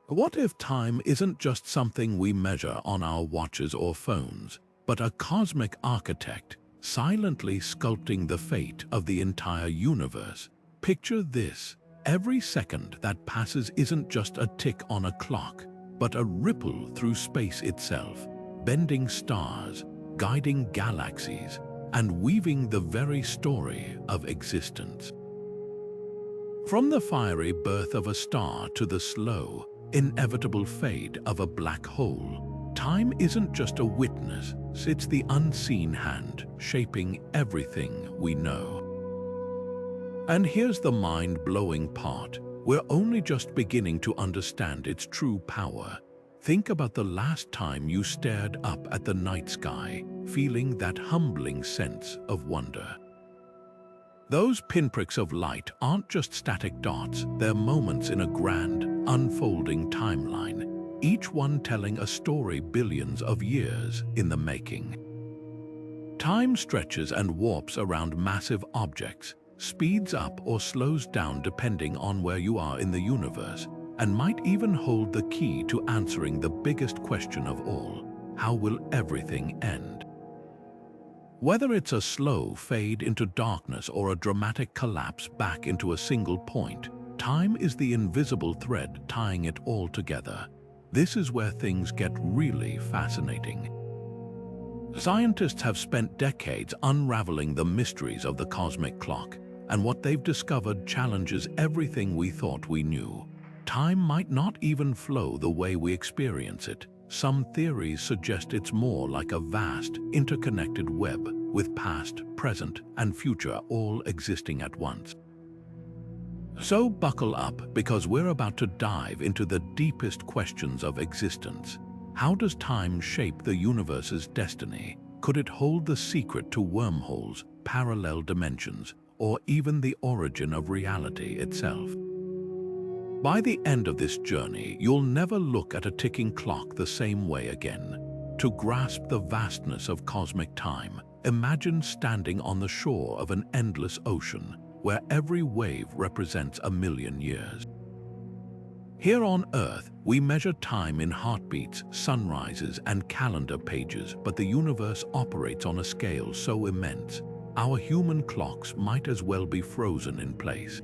What if time isn't just something we measure on our watches or phones, but a cosmic architect silently sculpting the fate of the entire universe? Picture this: every second that passes isn't just a tick on a clock, but a ripple through space itself, bending stars, guiding galaxies, and weaving the very story of existence. From the fiery birth of a star to the slow, inevitable fade of a black hole, time isn't just a witness, it's the unseen hand shaping everything we know. And here's the mind-blowing part: we're only just beginning to understand its true power. Think about the last time you stared up at the night sky, feeling that humbling sense of wonder. Those pinpricks of light aren't just static dots, they're moments in a grand, unfolding timeline, each one telling a story billions of years in the making. Time stretches and warps around massive objects, speeds up or slows down depending on where you are in the universe, and might even hold the key to answering the biggest question of all: how will everything end? Whether it's a slow fade into darkness or a dramatic collapse back into a single point, time is the invisible thread tying it all together. This is where things get really fascinating. Scientists have spent decades unraveling the mysteries of the cosmic clock, and what they've discovered challenges everything we thought we knew. Time might not even flow the way we experience it. Some theories suggest it's more like a vast, interconnected web, with past, present, and future all existing at once. So buckle up, because we're about to dive into the deepest questions of existence. How does time shape the universe's destiny? Could it hold the secret to wormholes, parallel dimensions, or even the origin of reality itself? By the end of this journey, you'll never look at a ticking clock the same way again. To grasp the vastness of cosmic time, imagine standing on the shore of an endless ocean, where every wave represents 1,000,000 years. Here on Earth, we measure time in heartbeats, sunrises, and calendar pages, but the universe operates on a scale so immense, our human clocks might as well be frozen in place.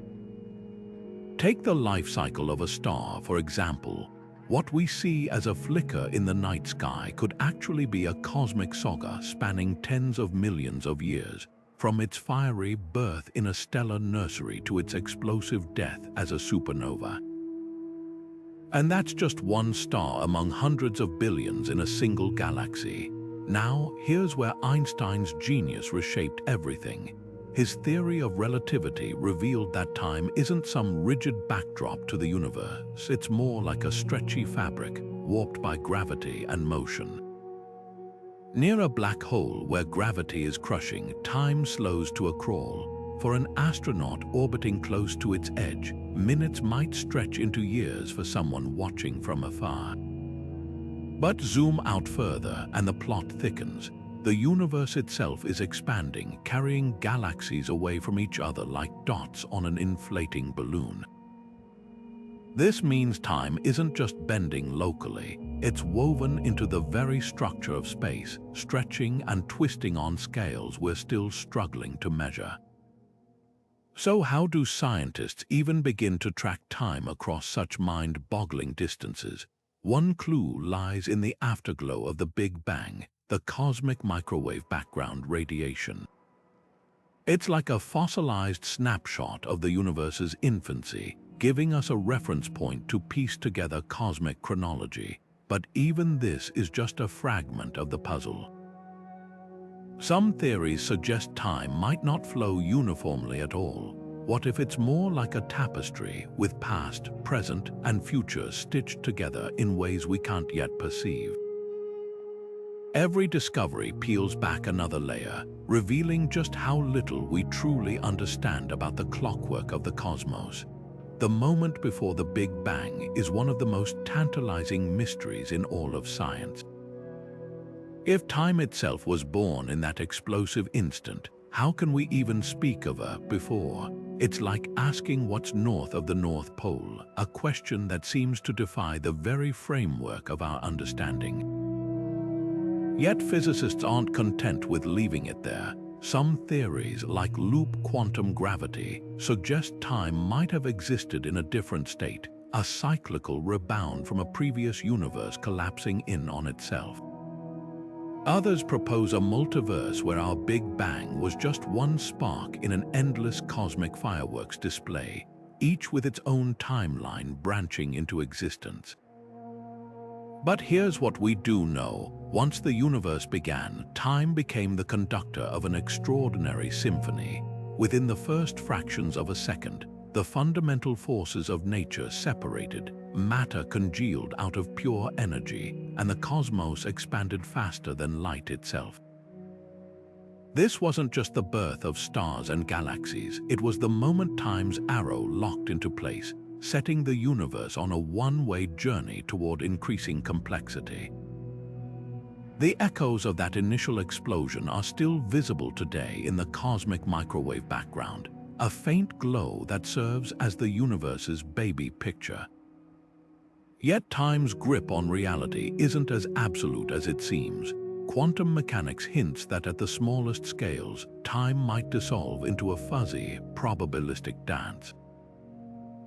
Take the life cycle of a star, for example. What we see as a flicker in the night sky could actually be a cosmic saga spanning tens of millions of years, from its fiery birth in a stellar nursery to its explosive death as a supernova. And that's just one star among hundreds of billions in a single galaxy. Now, here's where Einstein's genius reshaped everything. His theory of relativity revealed that time isn't some rigid backdrop to the universe, it's more like a stretchy fabric, warped by gravity and motion. Near a black hole where gravity is crushing, time slows to a crawl. For an astronaut orbiting close to its edge, minutes might stretch into years for someone watching from afar. But zoom out further and the plot thickens. The universe itself is expanding, carrying galaxies away from each other like dots on an inflating balloon. This means time isn't just bending locally, it's woven into the very structure of space, stretching and twisting on scales we're still struggling to measure. So how do scientists even begin to track time across such mind-boggling distances? One clue lies in the afterglow of the Big Bang, the cosmic microwave background radiation. It's like a fossilized snapshot of the universe's infancy, giving us a reference point to piece together cosmic chronology. But even this is just a fragment of the puzzle. Some theories suggest time might not flow uniformly at all. What if it's more like a tapestry, with past, present, and future stitched together in ways we can't yet perceive? Every discovery peels back another layer, revealing just how little we truly understand about the clockwork of the cosmos. The moment before the Big Bang is one of the most tantalizing mysteries in all of science. If time itself was born in that explosive instant, how can we even speak of a before? It's like asking what's north of the North Pole, a question that seems to defy the very framework of our understanding. Yet physicists aren't content with leaving it there. Some theories, like loop quantum gravity, suggest time might have existed in a different state, a cyclical rebound from a previous universe collapsing in on itself. Others propose a multiverse where our Big Bang was just one spark in an endless cosmic fireworks display, each with its own timeline branching into existence. But here's what we do know. Once the universe began, time became the conductor of an extraordinary symphony. Within the first fractions of a second, the fundamental forces of nature separated, matter congealed out of pure energy, and the cosmos expanded faster than light itself. This wasn't just the birth of stars and galaxies, it was the moment time's arrow locked into place, setting the universe on a one-way journey toward increasing complexity. The echoes of that initial explosion are still visible today in the cosmic microwave background, a faint glow that serves as the universe's baby picture. Yet time's grip on reality isn't as absolute as it seems. Quantum mechanics hints that at the smallest scales, time might dissolve into a fuzzy, probabilistic dance.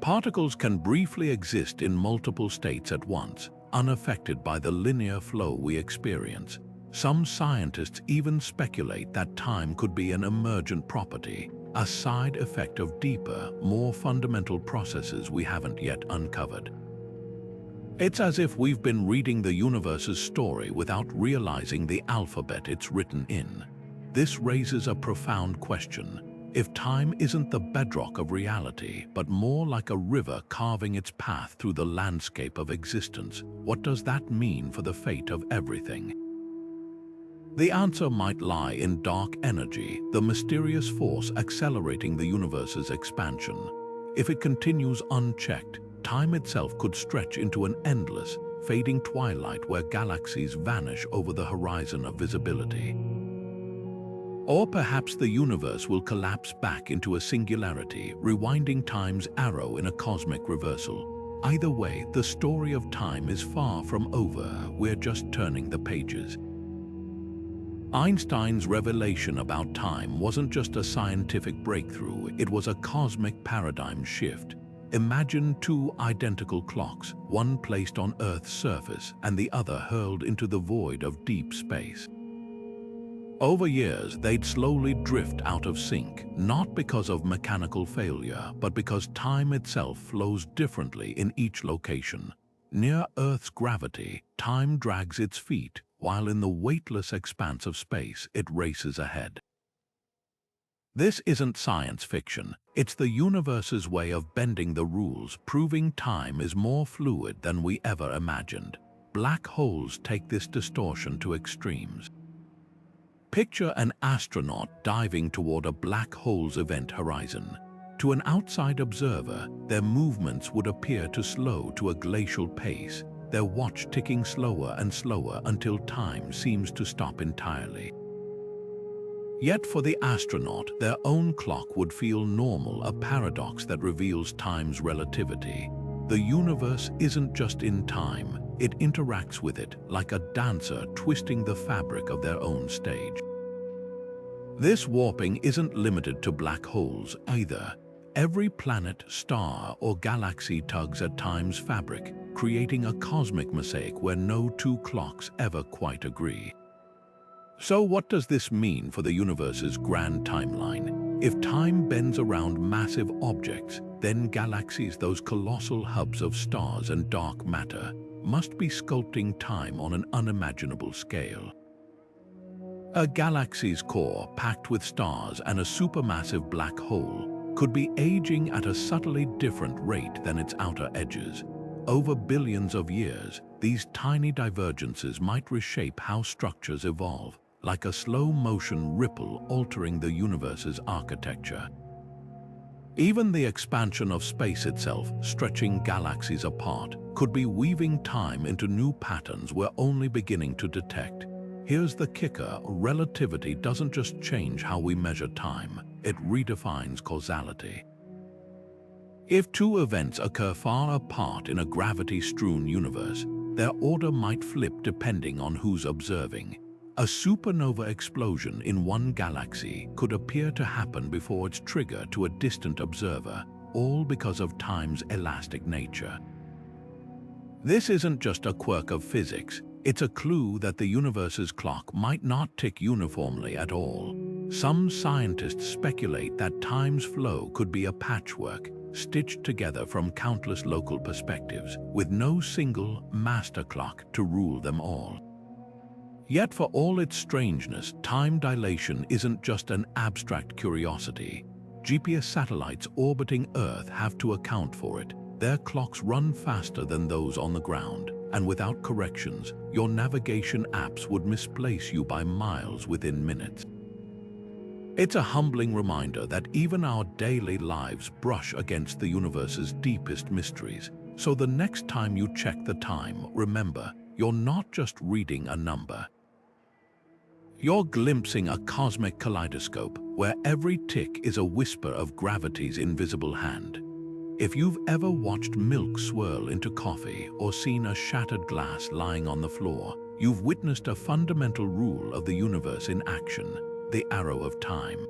Particles can briefly exist in multiple states at once, unaffected by the linear flow we experience. Some scientists even speculate that time could be an emergent property, a side effect of deeper, more fundamental processes we haven't yet uncovered. It's as if we've been reading the universe's story without realizing the alphabet it's written in. This raises a profound question. If time isn't the bedrock of reality, but more like a river carving its path through the landscape of existence, what does that mean for the fate of everything? The answer might lie in dark energy, the mysterious force accelerating the universe's expansion. If it continues unchecked, time itself could stretch into an endless, fading twilight where galaxies vanish over the horizon of visibility. Or perhaps the universe will collapse back into a singularity, rewinding time's arrow in a cosmic reversal. Either way, the story of time is far from over. We're just turning the pages. Einstein's revelation about time wasn't just a scientific breakthrough, it was a cosmic paradigm shift. Imagine two identical clocks, one placed on Earth's surface and the other hurled into the void of deep space. Over years, they'd slowly drift out of sync, not because of mechanical failure, but because time itself flows differently in each location. Near Earth's gravity, time drags its feet, while in the weightless expanse of space, it races ahead. This isn't science fiction, it's the universe's way of bending the rules, proving time is more fluid than we ever imagined. Black holes take this distortion to extremes. Picture an astronaut diving toward a black hole's event horizon. To an outside observer, their movements would appear to slow to a glacial pace, their watch ticking slower and slower until time seems to stop entirely. Yet for the astronaut, their own clock would feel normal, a paradox that reveals time's relativity. The universe isn't just in time, it interacts with it, like a dancer twisting the fabric of their own stage. This warping isn't limited to black holes either. Every planet, star, or galaxy tugs at time's fabric, creating a cosmic mosaic where no two clocks ever quite agree. So what does this mean for the universe's grand timeline? If time bends around massive objects, then galaxies, those colossal hubs of stars and dark matter, must be sculpting time on an unimaginable scale. A galaxy's core, packed with stars and a supermassive black hole, could be aging at a subtly different rate than its outer edges. Over billions of years, these tiny divergences might reshape how structures evolve, like a slow-motion ripple altering the universe's architecture. Even the expansion of space itself, stretching galaxies apart, could be weaving time into new patterns we're only beginning to detect. Here's the kicker: relativity doesn't just change how we measure time, it redefines causality. If two events occur far apart in a gravity-strewn universe, their order might flip depending on who's observing. A supernova explosion in one galaxy could appear to happen before its trigger to a distant observer, all because of time's elastic nature. This isn't just a quirk of physics, it's a clue that the universe's clock might not tick uniformly at all. Some scientists speculate that time's flow could be a patchwork, stitched together from countless local perspectives, with no single master clock to rule them all. Yet for all its strangeness, time dilation isn't just an abstract curiosity. GPS satellites orbiting Earth have to account for it. Their clocks run faster than those on the ground, and without corrections, your navigation apps would misplace you by miles within minutes. It's a humbling reminder that even our daily lives brush against the universe's deepest mysteries. So the next time you check the time, remember, you're not just reading a number. You're glimpsing a cosmic kaleidoscope where every tick is a whisper of gravity's invisible hand. If you've ever watched milk swirl into coffee or seen a shattered glass lying on the floor, you've witnessed a fundamental rule of the universe in action, the arrow of time.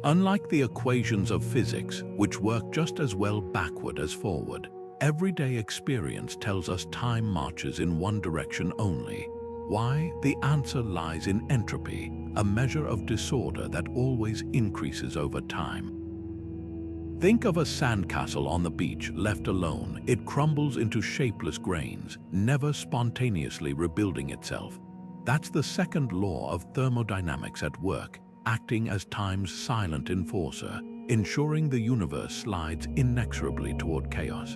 Unlike the equations of physics, which work just as well backward as forward, everyday experience tells us time marches in one direction only. Why? The answer lies in entropy, a measure of disorder that always increases over time. Think of a sandcastle on the beach left alone. It crumbles into shapeless grains, never spontaneously rebuilding itself. That's the second law of thermodynamics at work, acting as time's silent enforcer, ensuring the universe slides inexorably toward chaos.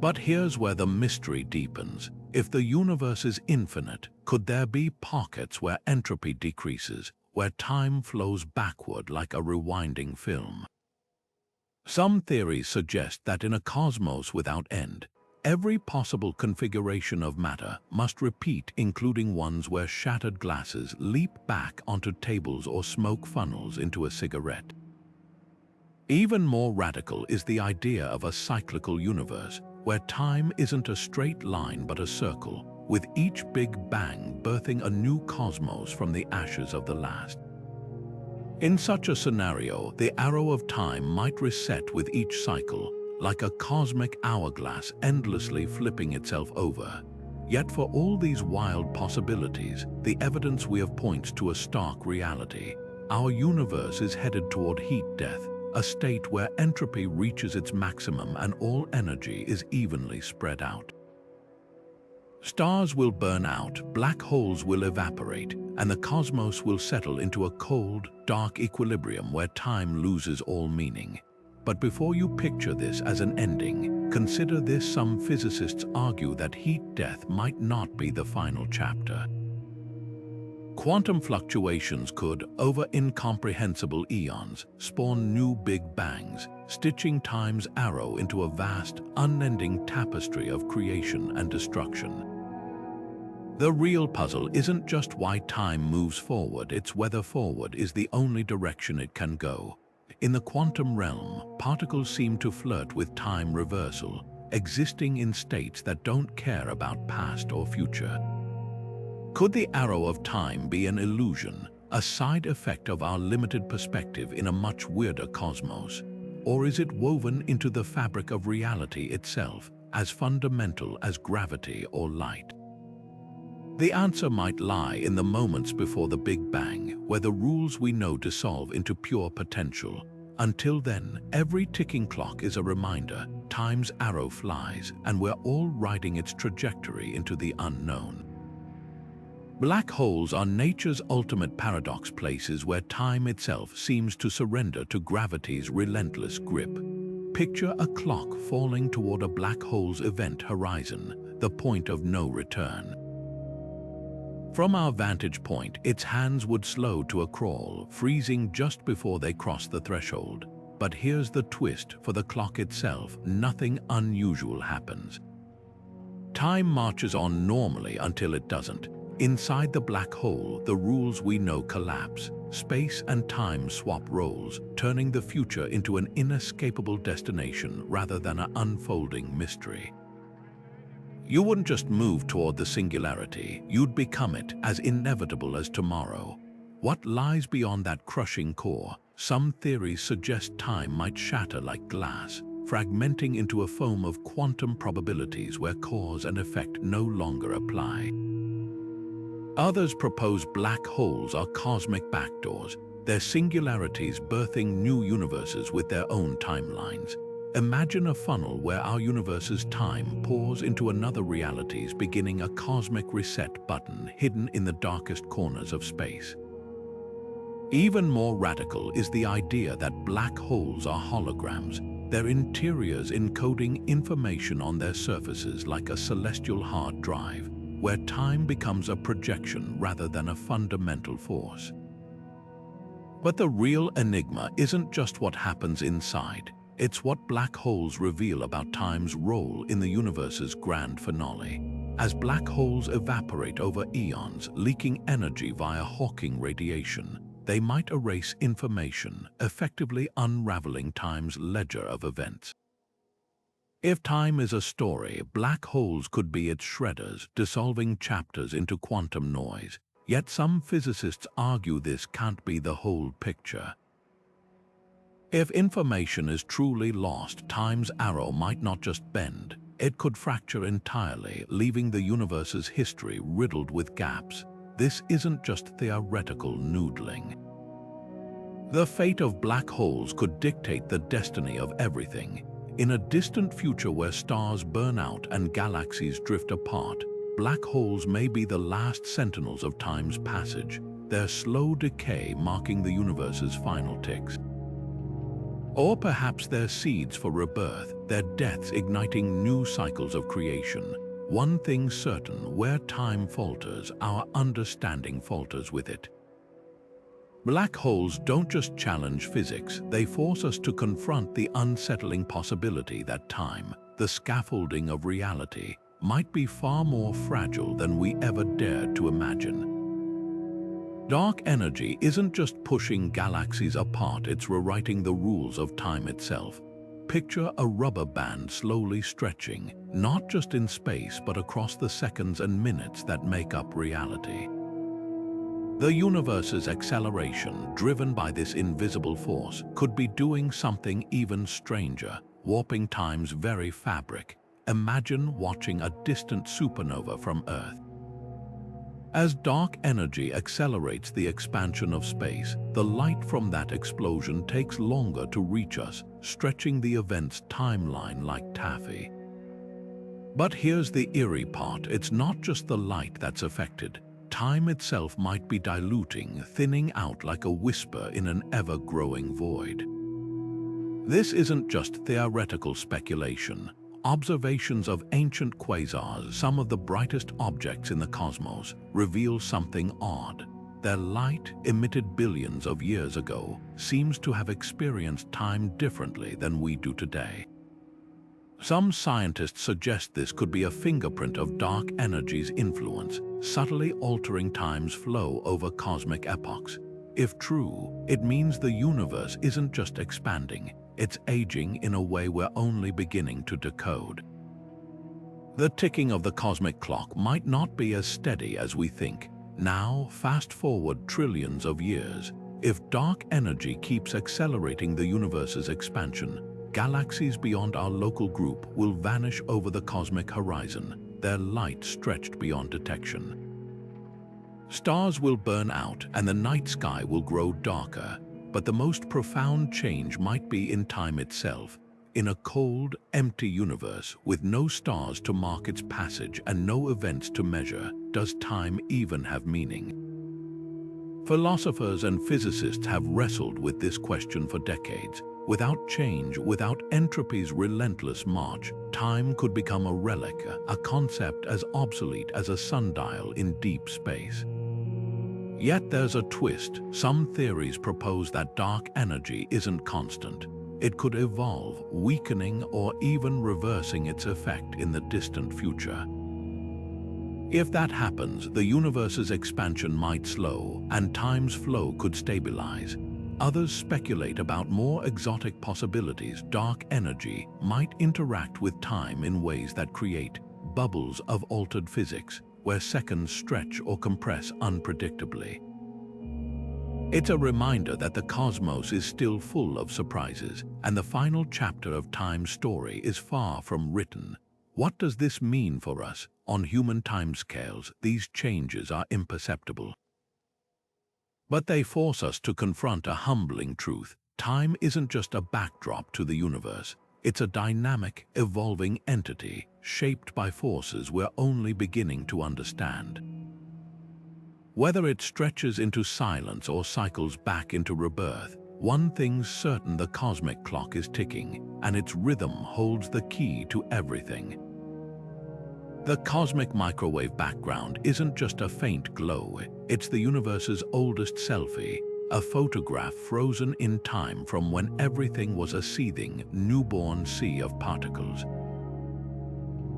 But here's where the mystery deepens. If the universe is infinite, could there be pockets where entropy decreases, where time flows backward like a rewinding film? Some theories suggest that in a cosmos without end, every possible configuration of matter must repeat, including ones where shattered glasses leap back onto tables or smoke funnels into a cigarette. Even more radical is the idea of a cyclical universe, where time isn't a straight line but a circle, with each big bang birthing a new cosmos from the ashes of the last. In such a scenario, the arrow of time might reset with each cycle, like a cosmic hourglass endlessly flipping itself over. Yet for all these wild possibilities, the evidence we have points to a stark reality. Our universe is headed toward heat death, a state where entropy reaches its maximum and all energy is evenly spread out. Stars will burn out, black holes will evaporate, and the cosmos will settle into a cold, dark equilibrium where time loses all meaning. But before you picture this as an ending, consider this: some physicists argue that heat death might not be the final chapter. Quantum fluctuations could, over incomprehensible eons, spawn new big bangs, stitching time's arrow into a vast, unending tapestry of creation and destruction. The real puzzle isn't just why time moves forward, it's whether forward is the only direction it can go. In the quantum realm, particles seem to flirt with time reversal, existing in states that don't care about past or future. Could the arrow of time be an illusion, a side effect of our limited perspective in a much weirder cosmos? Or is it woven into the fabric of reality itself, as fundamental as gravity or light? The answer might lie in the moments before the Big Bang, where the rules we know dissolve into pure potential. Until then, every ticking clock is a reminder, time's arrow flies, and we're all riding its trajectory into the unknown. Black holes are nature's ultimate paradox, places where time itself seems to surrender to gravity's relentless grip. Picture a clock falling toward a black hole's event horizon, the point of no return. From our vantage point, its hands would slow to a crawl, freezing just before they cross the threshold. But here's the twist: for the clock itself, nothing unusual happens. Time marches on normally until it doesn't. Inside the black hole, the rules we know collapse. space and time swap roles, turning the future into an inescapable destination rather than an unfolding mystery. You wouldn't just move toward the singularity, you'd become it, as inevitable as tomorrow. What lies beyond that crushing core? Some theories suggest time might shatter like glass, fragmenting into a foam of quantum probabilities where cause and effect no longer apply. Others propose black holes are cosmic backdoors, their singularities birthing new universes with their own timelines. Imagine a funnel where our universe's time pours into another reality's, beginning a cosmic reset button hidden in the darkest corners of space. Even more radical is the idea that black holes are holograms, their interiors encoding information on their surfaces like a celestial hard drive, where time becomes a projection rather than a fundamental force. But the real enigma isn't just what happens inside. It's what black holes reveal about time's role in the universe's grand finale. As black holes evaporate over eons, leaking energy via Hawking radiation, they might erase information, effectively unraveling time's ledger of events. If time is a story, black holes could be its shredders, dissolving chapters into quantum noise. Yet some physicists argue this can't be the whole picture. If information is truly lost, time's arrow might not just bend, it could fracture entirely, leaving the universe's history riddled with gaps. This isn't just theoretical noodling. The fate of black holes could dictate the destiny of everything. In a distant future where stars burn out and galaxies drift apart, black holes may be the last sentinels of time's passage, their slow decay marking the universe's final ticks. Or perhaps they're seeds for rebirth, their deaths igniting new cycles of creation. One thing's certain, where time falters, our understanding falters with it. Black holes don't just challenge physics, they force us to confront the unsettling possibility that time, the scaffolding of reality, might be far more fragile than we ever dared to imagine. Dark energy isn't just pushing galaxies apart, it's rewriting the rules of time itself. Picture a rubber band slowly stretching, not just in space but across the seconds and minutes that make up reality. The universe's acceleration, driven by this invisible force, could be doing something even stranger, warping time's very fabric. Imagine watching a distant supernova from Earth. As dark energy accelerates the expansion of space, the light from that explosion takes longer to reach us, stretching the event's timeline like taffy. But here's the eerie part, it's not just the light that's affected. Time itself might be diluting, thinning out like a whisper in an ever-growing void. This isn't just theoretical speculation. Observations of ancient quasars, some of the brightest objects in the cosmos, reveal something odd. Their light, emitted billions of years ago, seems to have experienced time differently than we do today. Some scientists suggest this could be a fingerprint of dark energy's influence, subtly altering time's flow over cosmic epochs. If true, it means the universe isn't just expanding, it's aging in a way we're only beginning to decode. The ticking of the cosmic clock might not be as steady as we think. Now, fast forward trillions of years. If dark energy keeps accelerating the universe's expansion, galaxies beyond our local group will vanish over the cosmic horizon, their light stretched beyond detection. Stars will burn out and the night sky will grow darker, but the most profound change might be in time itself. In a cold, empty universe with no stars to mark its passage and no events to measure, does time even have meaning? Philosophers and physicists have wrestled with this question for decades. Without change, without entropy's relentless march, time could become a relic, a concept as obsolete as a sundial in deep space. Yet there's a twist. Some theories propose that dark energy isn't constant. It could evolve, weakening or even reversing its effect in the distant future. If that happens, the universe's expansion might slow, and time's flow could stabilize. Others speculate about more exotic possibilities. Dark energy might interact with time in ways that create bubbles of altered physics, where seconds stretch or compress unpredictably. It's a reminder that the cosmos is still full of surprises, and the final chapter of time's story is far from written. What does this mean for us? On human timescales, these changes are imperceptible. But they force us to confront a humbling truth. Time isn't just a backdrop to the universe. It's a dynamic, evolving entity, shaped by forces we're only beginning to understand. Whether it stretches into silence or cycles back into rebirth, one thing's certain: the cosmic clock is ticking, and its rhythm holds the key to everything. The cosmic microwave background isn't just a faint glow, it's the universe's oldest selfie, a photograph frozen in time from when everything was a seething, newborn sea of particles.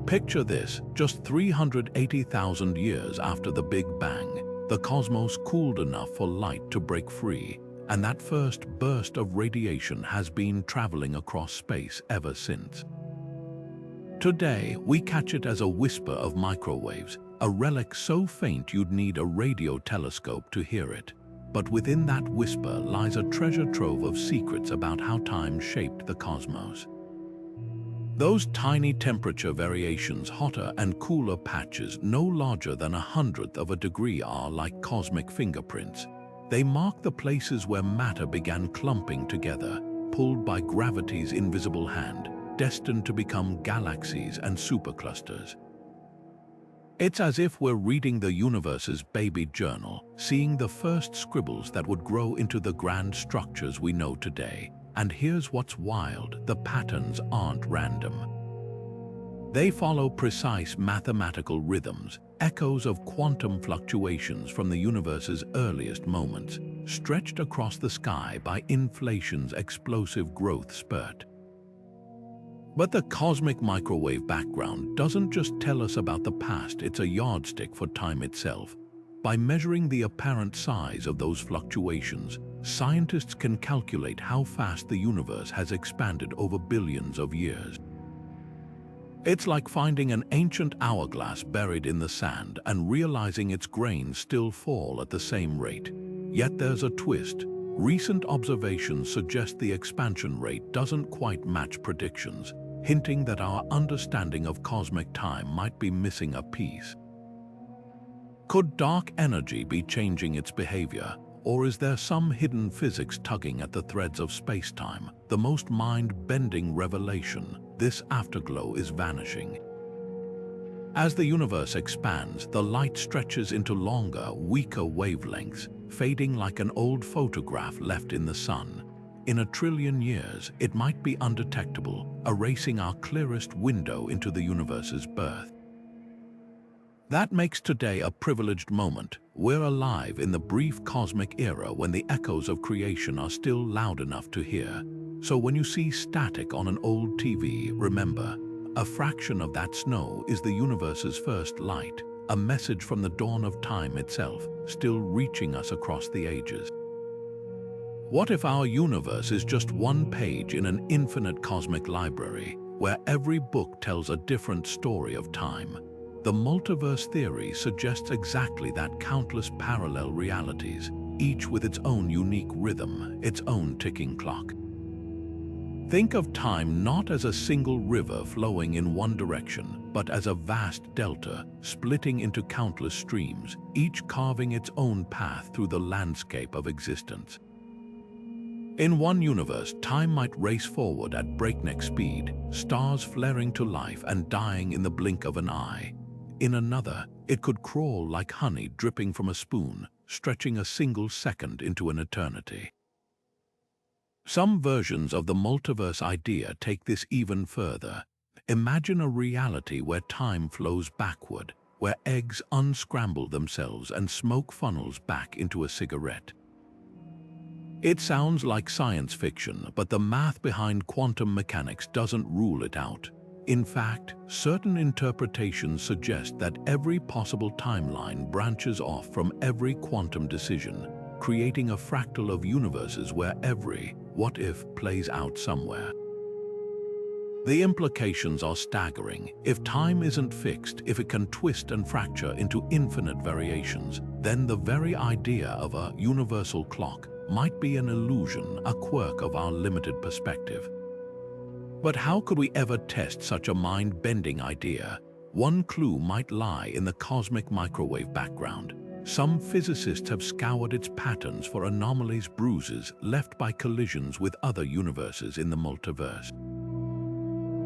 Picture this: just 380,000 years after the Big Bang, the cosmos cooled enough for light to break free, and that first burst of radiation has been traveling across space ever since. Today, we catch it as a whisper of microwaves, a relic so faint you'd need a radio telescope to hear it. But within that whisper lies a treasure trove of secrets about how time shaped the cosmos. Those tiny temperature variations, hotter and cooler patches no larger than 1/100th of a degree, are like cosmic fingerprints. They mark the places where matter began clumping together, pulled by gravity's invisible hand, destined to become galaxies and superclusters. It's as if we're reading the universe's baby journal, seeing the first scribbles that would grow into the grand structures we know today. And here's what's wild: the patterns aren't random. They follow precise mathematical rhythms, echoes of quantum fluctuations from the universe's earliest moments, stretched across the sky by inflation's explosive growth spurt. But the cosmic microwave background doesn't just tell us about the past, it's a yardstick for time itself. By measuring the apparent size of those fluctuations, scientists can calculate how fast the universe has expanded over billions of years. It's like finding an ancient hourglass buried in the sand and realizing its grains still fall at the same rate. Yet there's a twist. Recent observations suggest the expansion rate doesn't quite match predictions, hinting that our understanding of cosmic time might be missing a piece. Could dark energy be changing its behavior, or is there some hidden physics tugging at the threads of space-time? The most mind-bending revelation: this afterglow is vanishing. As the universe expands, the light stretches into longer, weaker wavelengths, fading like an old photograph left in the sun. In 1 trillion years, it might be undetectable, erasing our clearest window into the universe's birth. That makes today a privileged moment. We're alive in the brief cosmic era when the echoes of creation are still loud enough to hear. So when you see static on an old TV, remember, a fraction of that snow is the universe's first light, a message from the dawn of time itself, still reaching us across the ages. What if our universe is just one page in an infinite cosmic library, where every book tells a different story of time? The multiverse theory suggests exactly that: countless parallel realities, each with its own unique rhythm, its own ticking clock. Think of time not as a single river flowing in one direction, but as a vast delta, splitting into countless streams, each carving its own path through the landscape of existence. In one universe, time might race forward at breakneck speed, stars flaring to life and dying in the blink of an eye. In another, it could crawl like honey dripping from a spoon, stretching a single second into an eternity. Some versions of the multiverse idea take this even further. Imagine a reality where time flows backward, where eggs unscramble themselves and smoke funnels back into a cigarette. It sounds like science fiction, but the math behind quantum mechanics doesn't rule it out. In fact, certain interpretations suggest that every possible timeline branches off from every quantum decision, creating a fractal of universes where every what-if plays out somewhere. The implications are staggering. If time isn't fixed, if it can twist and fracture into infinite variations, then the very idea of a universal clock might be an illusion, a quirk of our limited perspective. But how could we ever test such a mind-bending idea? One clue might lie in the cosmic microwave background. Some physicists have scoured its patterns for anomalies, bruises left by collisions with other universes in the multiverse.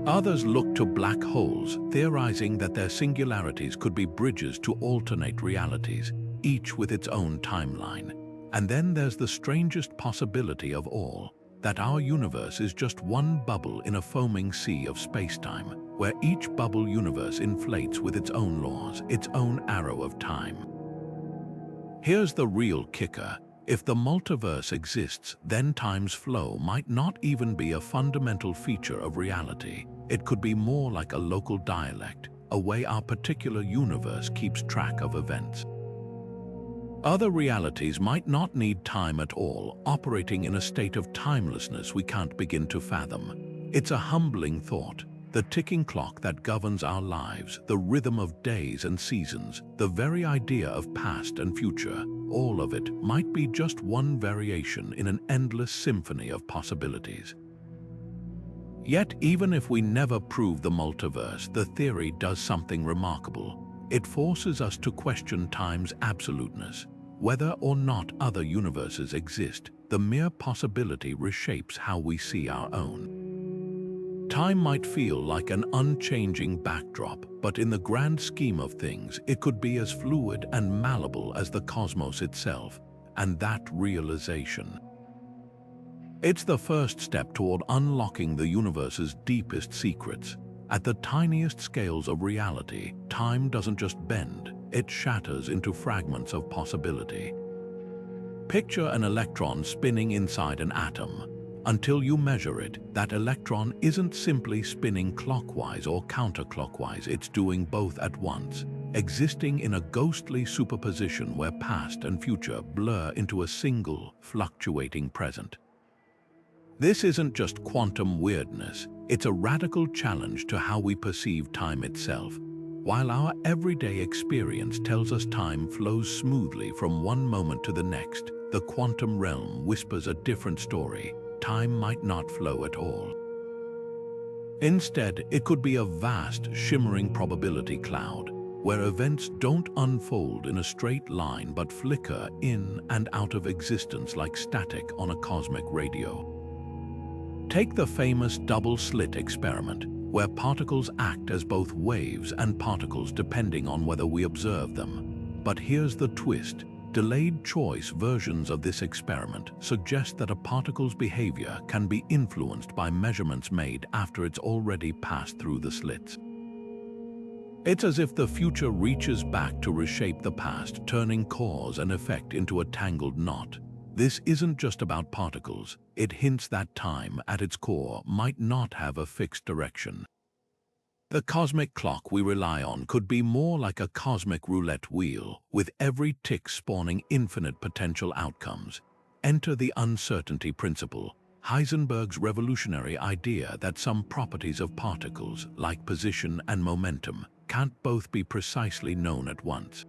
Others look to black holes, theorizing that their singularities could be bridges to alternate realities, each with its own timeline. And then there's the strangest possibility of all, that our universe is just one bubble in a foaming sea of space-time, where each bubble universe inflates with its own laws, its own arrow of time. Here's the real kicker. If the multiverse exists, then time's flow might not even be a fundamental feature of reality. It could be more like a local dialect, a way our particular universe keeps track of events. Other realities might not need time at all, operating in a state of timelessness we can't begin to fathom. It's a humbling thought. The ticking clock that governs our lives, the rhythm of days and seasons, the very idea of past and future, all of it might be just one variation in an endless symphony of possibilities. Yet, even if we never prove the multiverse, the theory does something remarkable. It forces us to question time's absoluteness. Whether or not other universes exist, the mere possibility reshapes how we see our own. Time might feel like an unchanging backdrop, but in the grand scheme of things, it could be as fluid and malleable as the cosmos itself, and that realization. It's the first step toward unlocking the universe's deepest secrets. At the tiniest scales of reality, time doesn't just bend, it shatters into fragments of possibility. Picture an electron spinning inside an atom. Until you measure it, that electron isn't simply spinning clockwise or counterclockwise, it's doing both at once, existing in a ghostly superposition where past and future blur into a single, fluctuating present. This isn't just quantum weirdness, it's a radical challenge to how we perceive time itself. While our everyday experience tells us time flows smoothly from one moment to the next, the quantum realm whispers a different story. Time might not flow at all. Instead, it could be a vast, shimmering probability cloud, where events don't unfold in a straight line but flicker in and out of existence like static on a cosmic radio. Take the famous double-slit experiment, where particles act as both waves and particles depending on whether we observe them. But here's the twist. Delayed choice versions of this experiment suggest that a particle's behavior can be influenced by measurements made after it's already passed through the slits. It's as if the future reaches back to reshape the past, turning cause and effect into a tangled knot. This isn't just about particles. It hints that time, at its core, might not have a fixed direction. The cosmic clock we rely on could be more like a cosmic roulette wheel, with every tick spawning infinite potential outcomes. Enter the uncertainty principle, Heisenberg's revolutionary idea that some properties of particles, like position and momentum, can't both be precisely known at once.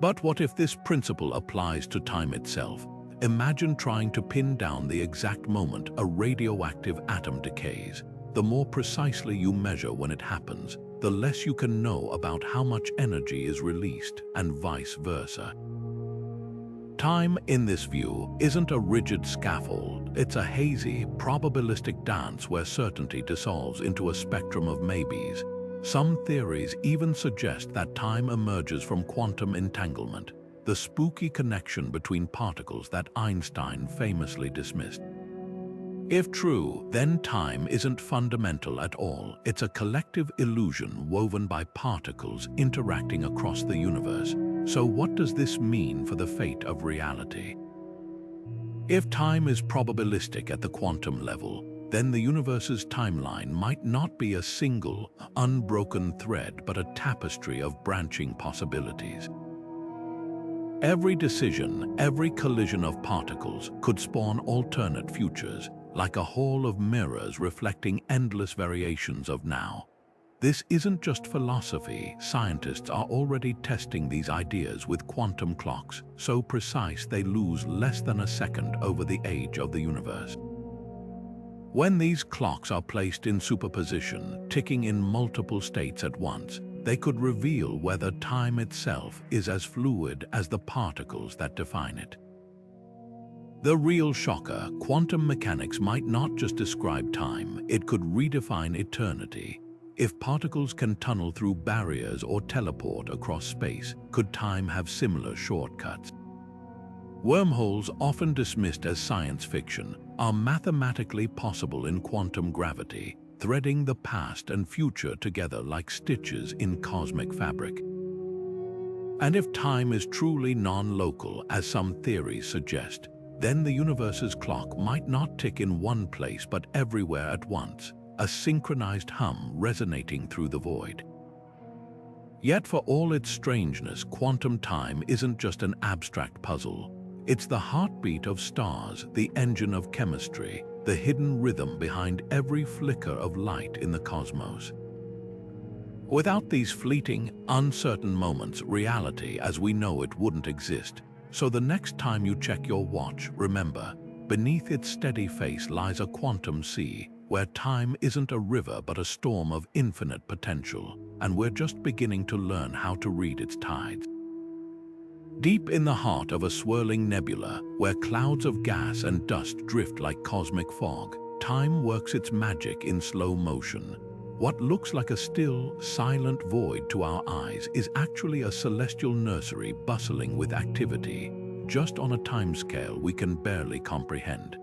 But what if this principle applies to time itself? Imagine trying to pin down the exact moment a radioactive atom decays. The more precisely you measure when it happens, the less you can know about how much energy is released, and vice versa. Time, in this view, isn't a rigid scaffold. It's a hazy, probabilistic dance where certainty dissolves into a spectrum of maybes. Some theories even suggest that time emerges from quantum entanglement, the spooky connection between particles that Einstein famously dismissed. If true, then time isn't fundamental at all. It's a collective illusion woven by particles interacting across the universe. So what does this mean for the fate of reality? If time is probabilistic at the quantum level, then the universe's timeline might not be a single, unbroken thread but a tapestry of branching possibilities. Every decision, every collision of particles could spawn alternate futures, like a hall of mirrors reflecting endless variations of now. This isn't just philosophy. Scientists are already testing these ideas with quantum clocks, so precise they lose less than a second over the age of the universe. When these clocks are placed in superposition, ticking in multiple states at once, they could reveal whether time itself is as fluid as the particles that define it. The real shocker, quantum mechanics might not just describe time, it could redefine eternity. If particles can tunnel through barriers or teleport across space, could time have similar shortcuts? Wormholes, often dismissed as science fiction, are mathematically possible in quantum gravity, threading the past and future together like stitches in cosmic fabric. And if time is truly non-local, as some theories suggest, then the universe's clock might not tick in one place but everywhere at once, a synchronized hum resonating through the void. Yet for all its strangeness, quantum time isn't just an abstract puzzle. It's the heartbeat of stars, the engine of chemistry, the hidden rhythm behind every flicker of light in the cosmos. Without these fleeting, uncertain moments, reality as we know it wouldn't exist. So the next time you check your watch, remember, beneath its steady face lies a quantum sea, where time isn't a river but a storm of infinite potential, and we're just beginning to learn how to read its tides. Deep in the heart of a swirling nebula, where clouds of gas and dust drift like cosmic fog, time works its magic in slow motion. What looks like a still, silent void to our eyes is actually a celestial nursery bustling with activity, just on a timescale we can barely comprehend.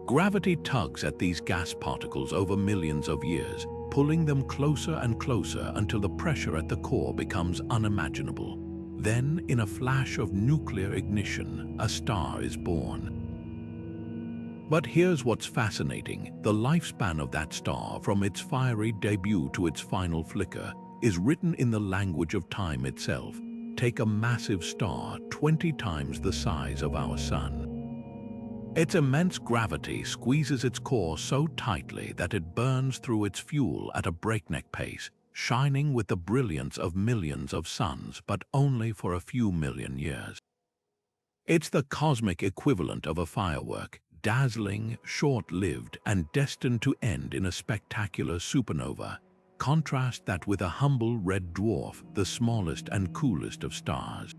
Gravity tugs at these gas particles over millions of years, pulling them closer and closer until the pressure at the core becomes unimaginable. Then, in a flash of nuclear ignition, a star is born. But here's what's fascinating. The lifespan of that star, from its fiery debut to its final flicker, is written in the language of time itself. Take a massive star 20 times the size of our Sun. Its immense gravity squeezes its core so tightly that it burns through its fuel at a breakneck pace, shining with the brilliance of millions of suns, but only for a few million years. It's the cosmic equivalent of a firework, dazzling, short-lived, and destined to end in a spectacular supernova. Contrast that with a humble red dwarf, the smallest and coolest of stars.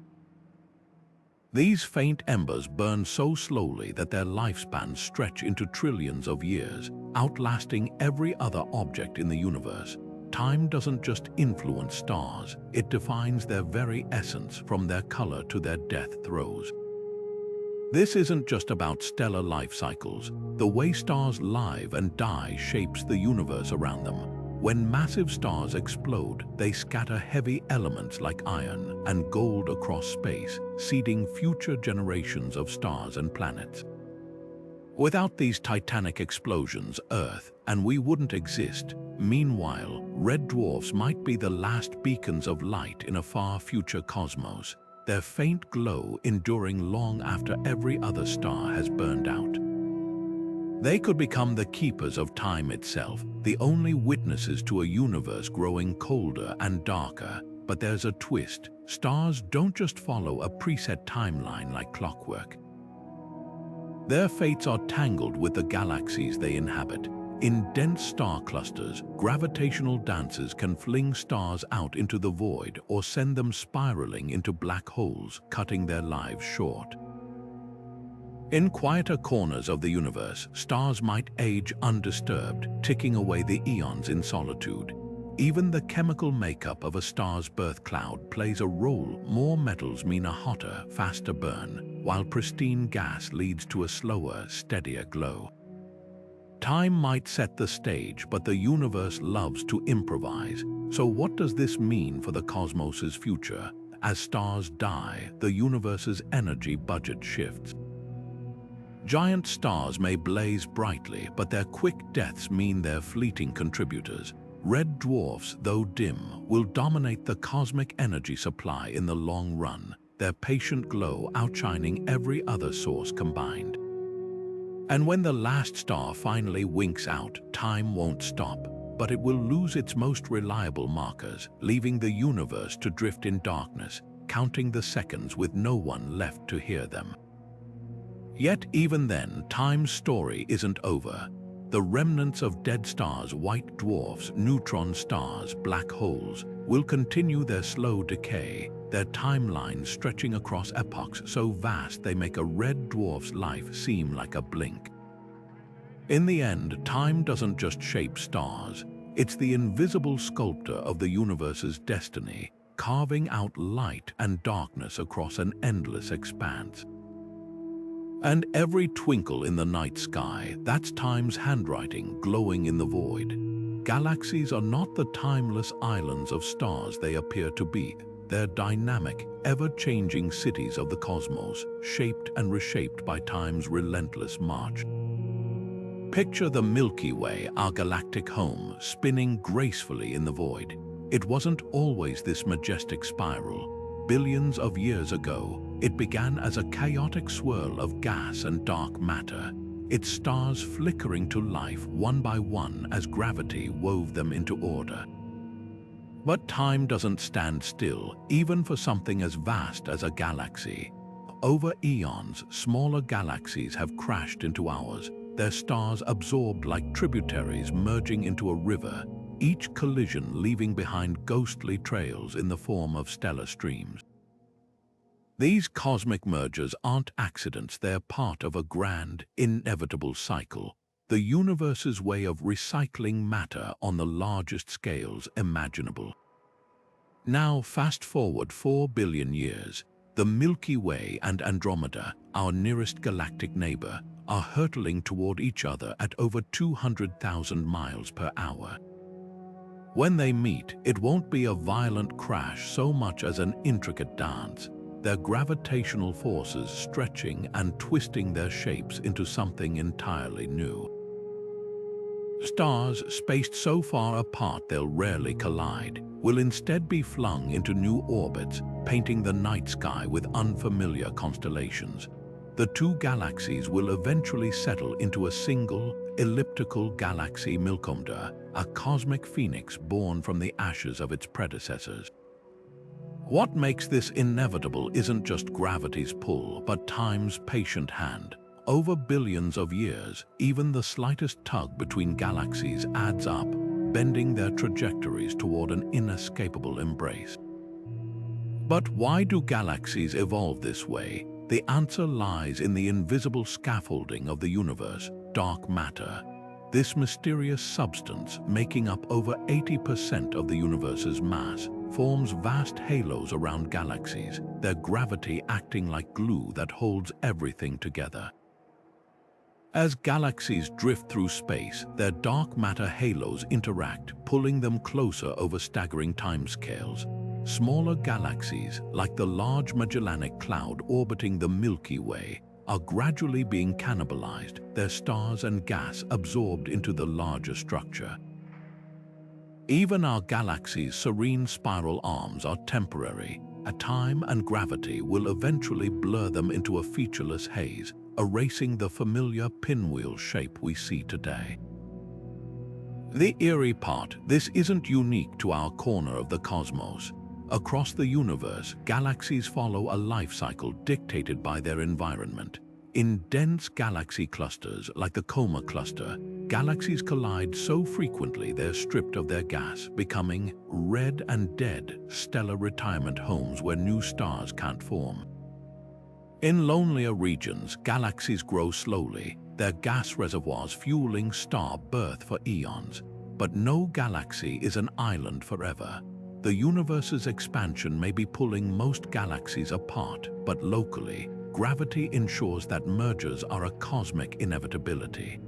These faint embers burn so slowly that their lifespans stretch into trillions of years, outlasting every other object in the universe. Time doesn't just influence stars, it defines their very essence, from their color to their death throes. This isn't just about stellar life cycles. The way stars live and die shapes the universe around them. When massive stars explode, they scatter heavy elements like iron and gold across space, seeding future generations of stars and planets. Without these titanic explosions, Earth and we wouldn't exist. Meanwhile, red dwarfs might be the last beacons of light in a far future cosmos, their faint glow enduring long after every other star has burned out. They could become the keepers of time itself, the only witnesses to a universe growing colder and darker. But there's a twist. Stars don't just follow a preset timeline like clockwork. Their fates are tangled with the galaxies they inhabit. In dense star clusters, gravitational dances can fling stars out into the void or send them spiraling into black holes, cutting their lives short. In quieter corners of the universe, stars might age undisturbed, ticking away the eons in solitude. Even the chemical makeup of a star's birth cloud plays a role. More metals mean a hotter, faster burn, while pristine gas leads to a slower, steadier glow. Time might set the stage, but the universe loves to improvise. So what does this mean for the cosmos's future? As stars die, the universe's energy budget shifts. Giant stars may blaze brightly, but their quick deaths mean they're fleeting contributors. Red dwarfs, though dim, will dominate the cosmic energy supply in the long run, their patient glow outshining every other source combined. And when the last star finally winks out, time won't stop, but it will lose its most reliable markers, leaving the universe to drift in darkness, counting the seconds with no one left to hear them. Yet even then, time's story isn't over. The remnants of dead stars, white dwarfs, neutron stars, black holes, will continue their slow decay, their timelines stretching across epochs so vast they make a red dwarf's life seem like a blink. In the end, time doesn't just shape stars. It's the invisible sculptor of the universe's destiny, carving out light and darkness across an endless expanse. And every twinkle in the night sky, that's time's handwriting glowing in the void. Galaxies are not the timeless islands of stars they appear to be. They're dynamic, ever-changing cities of the cosmos, shaped and reshaped by time's relentless march. Picture the Milky Way, our galactic home, spinning gracefully in the void. It wasn't always this majestic spiral. Billions of years ago, it began as a chaotic swirl of gas and dark matter, its stars flickering to life one by one as gravity wove them into order. But time doesn't stand still, even for something as vast as a galaxy. Over eons, smaller galaxies have crashed into ours, their stars absorbed like tributaries merging into a river, each collision leaving behind ghostly trails in the form of stellar streams. These cosmic mergers aren't accidents, they're part of a grand, inevitable cycle, the universe's way of recycling matter on the largest scales imaginable. Now, fast forward 4 billion years, the Milky Way and Andromeda, our nearest galactic neighbor, are hurtling toward each other at over 200,000 miles per hour. When they meet, it won't be a violent crash so much as an intricate dance, their gravitational forces stretching and twisting their shapes into something entirely new. Stars, spaced so far apart they'll rarely collide, will instead be flung into new orbits, painting the night sky with unfamiliar constellations. The two galaxies will eventually settle into a single, elliptical galaxy, Milkomda, a cosmic phoenix born from the ashes of its predecessors. What makes this inevitable isn't just gravity's pull, but time's patient hand. Over billions of years, even the slightest tug between galaxies adds up, bending their trajectories toward an inescapable embrace. But why do galaxies evolve this way? The answer lies in the invisible scaffolding of the universe, dark matter. This mysterious substance, making up over 80% of the universe's mass, forms vast halos around galaxies, their gravity acting like glue that holds everything together. As galaxies drift through space, their dark matter halos interact, pulling them closer over staggering timescales. Smaller galaxies, like the Large Magellanic Cloud orbiting the Milky Way, are gradually being cannibalized, their stars and gas absorbed into the larger structure. Even our galaxy's serene spiral arms are temporary. Time and gravity will eventually blur them into a featureless haze, erasing the familiar pinwheel shape we see today. The eerie part, this isn't unique to our corner of the cosmos. Across the universe, galaxies follow a life cycle dictated by their environment. In dense galaxy clusters, like the Coma cluster, galaxies collide so frequently they're stripped of their gas, becoming red and dead stellar retirement homes where new stars can't form. In lonelier regions, galaxies grow slowly, their gas reservoirs fueling star birth for eons. But no galaxy is an island forever. The universe's expansion may be pulling most galaxies apart, but locally, gravity ensures that mergers are a cosmic inevitability.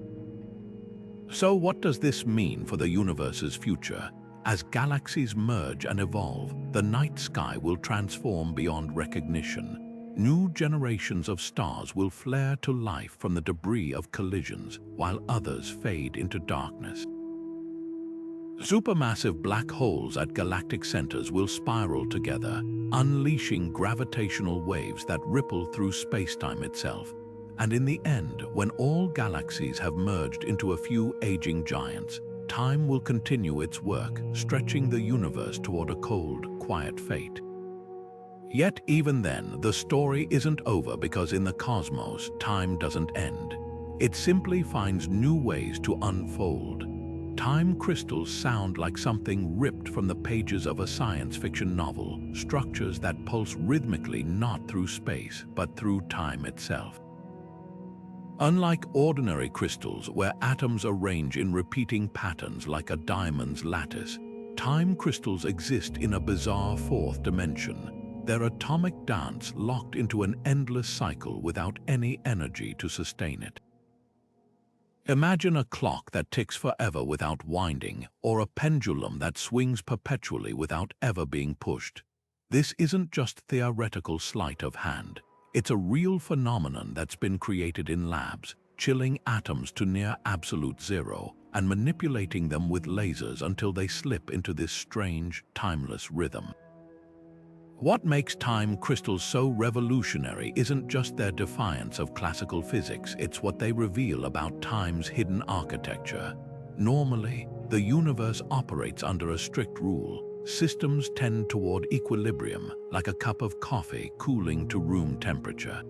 So what does this mean for the universe's future? As galaxies merge and evolve, the night sky will transform beyond recognition. new generations of stars will flare to life from the debris of collisions, while others fade into darkness. Supermassive black holes at galactic centers will spiral together, unleashing gravitational waves that ripple through space-time itself. And in the end, when all galaxies have merged into a few aging giants, time will continue its work, stretching the universe toward a cold, quiet fate. Yet even then, the story isn't over, because in the cosmos, time doesn't end. It simply finds new ways to unfold. Time crystals sound like something ripped from the pages of a science fiction novel, structures that pulse rhythmically not through space, but through time itself. Unlike ordinary crystals, where atoms arrange in repeating patterns like a diamond's lattice, time crystals exist in a bizarre fourth dimension, their atomic dance locked into an endless cycle without any energy to sustain it. Imagine a clock that ticks forever without winding, or a pendulum that swings perpetually without ever being pushed. This isn't just theoretical sleight of hand. It's a real phenomenon that's been created in labs, chilling atoms to near absolute zero and manipulating them with lasers until they slip into this strange, timeless rhythm. What makes time crystals so revolutionary isn't just their defiance of classical physics, it's what they reveal about time's hidden architecture. Normally, the universe operates under a strict rule. Systems tend toward equilibrium, like a cup of coffee cooling to room temperature.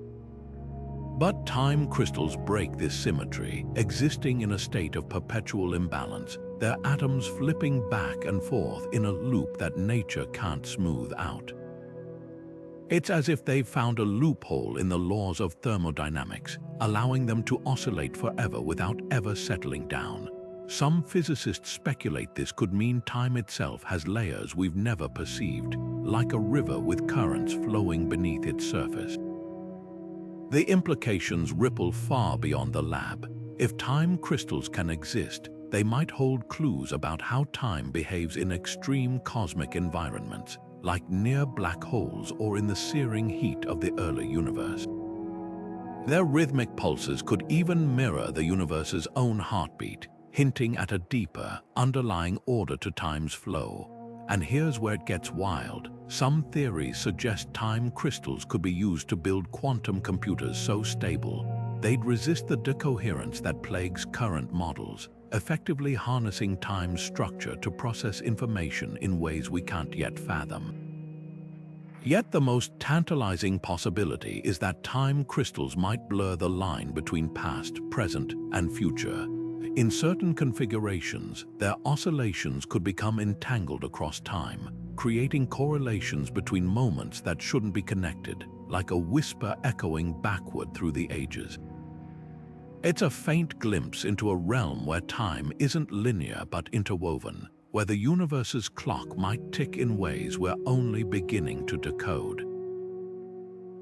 But time crystals break this symmetry, existing in a state of perpetual imbalance, their atoms flipping back and forth in a loop that nature can't smooth out. It's as if they've found a loophole in the laws of thermodynamics, allowing them to oscillate forever without ever settling down. Some physicists speculate this could mean time itself has layers we've never perceived, like a river with currents flowing beneath its surface. The implications ripple far beyond the lab. If time crystals can exist, they might hold clues about how time behaves in extreme cosmic environments, like near black holes or in the searing heat of the early universe. Their rhythmic pulses could even mirror the universe's own heartbeat, hinting at a deeper, underlying order to time's flow. And here's where it gets wild. Some theories suggest time crystals could be used to build quantum computers so stable they'd resist the decoherence that plagues current models, effectively harnessing time's structure to process information in ways we can't yet fathom. Yet the most tantalizing possibility is that time crystals might blur the line between past, present, and future. In certain configurations, their oscillations could become entangled across time, creating correlations between moments that shouldn't be connected, like a whisper echoing backward through the ages. It's a faint glimpse into a realm where time isn't linear but interwoven, where the universe's clock might tick in ways we're only beginning to decode.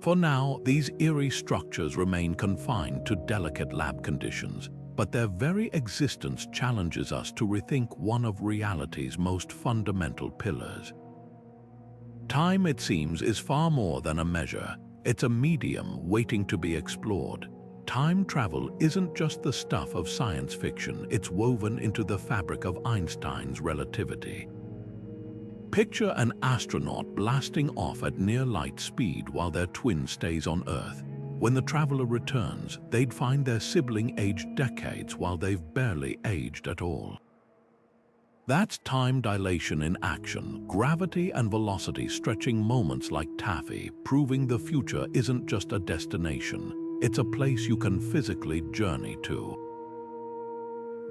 For now, these eerie structures remain confined to delicate lab conditions, but their very existence challenges us to rethink one of reality's most fundamental pillars. Time, it seems, is far more than a measure. It's a medium waiting to be explored. Time travel isn't just the stuff of science fiction, it's woven into the fabric of Einstein's relativity. Picture an astronaut blasting off at near light speed while their twin stays on Earth. When the traveler returns, they'd find their sibling aged decades while they've barely aged at all. That's time dilation in action, gravity and velocity stretching moments like taffy, proving the future isn't just a destination. It's a place you can physically journey to.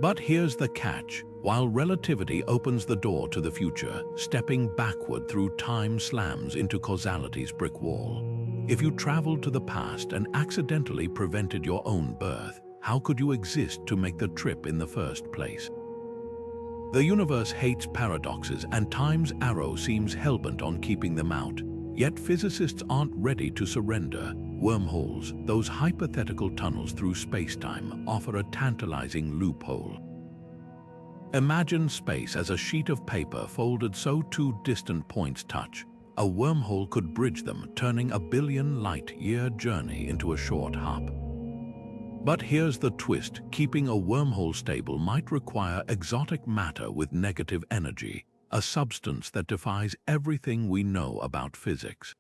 But here's the catch. While relativity opens the door to the future, stepping backward through time slams into causality's brick wall. If you traveled to the past and accidentally prevented your own birth, how could you exist to make the trip in the first place? The universe hates paradoxes, and time's arrow seems hellbent on keeping them out. Yet physicists aren't ready to surrender. Wormholes, those hypothetical tunnels through space-time, offer a tantalizing loophole. Imagine space as a sheet of paper folded so two distant points touch. a wormhole could bridge them, turning a billion-light-year journey into a short hop. But here's the twist: keeping a wormhole stable might require exotic matter with negative energy, a substance that defies everything we know about physics.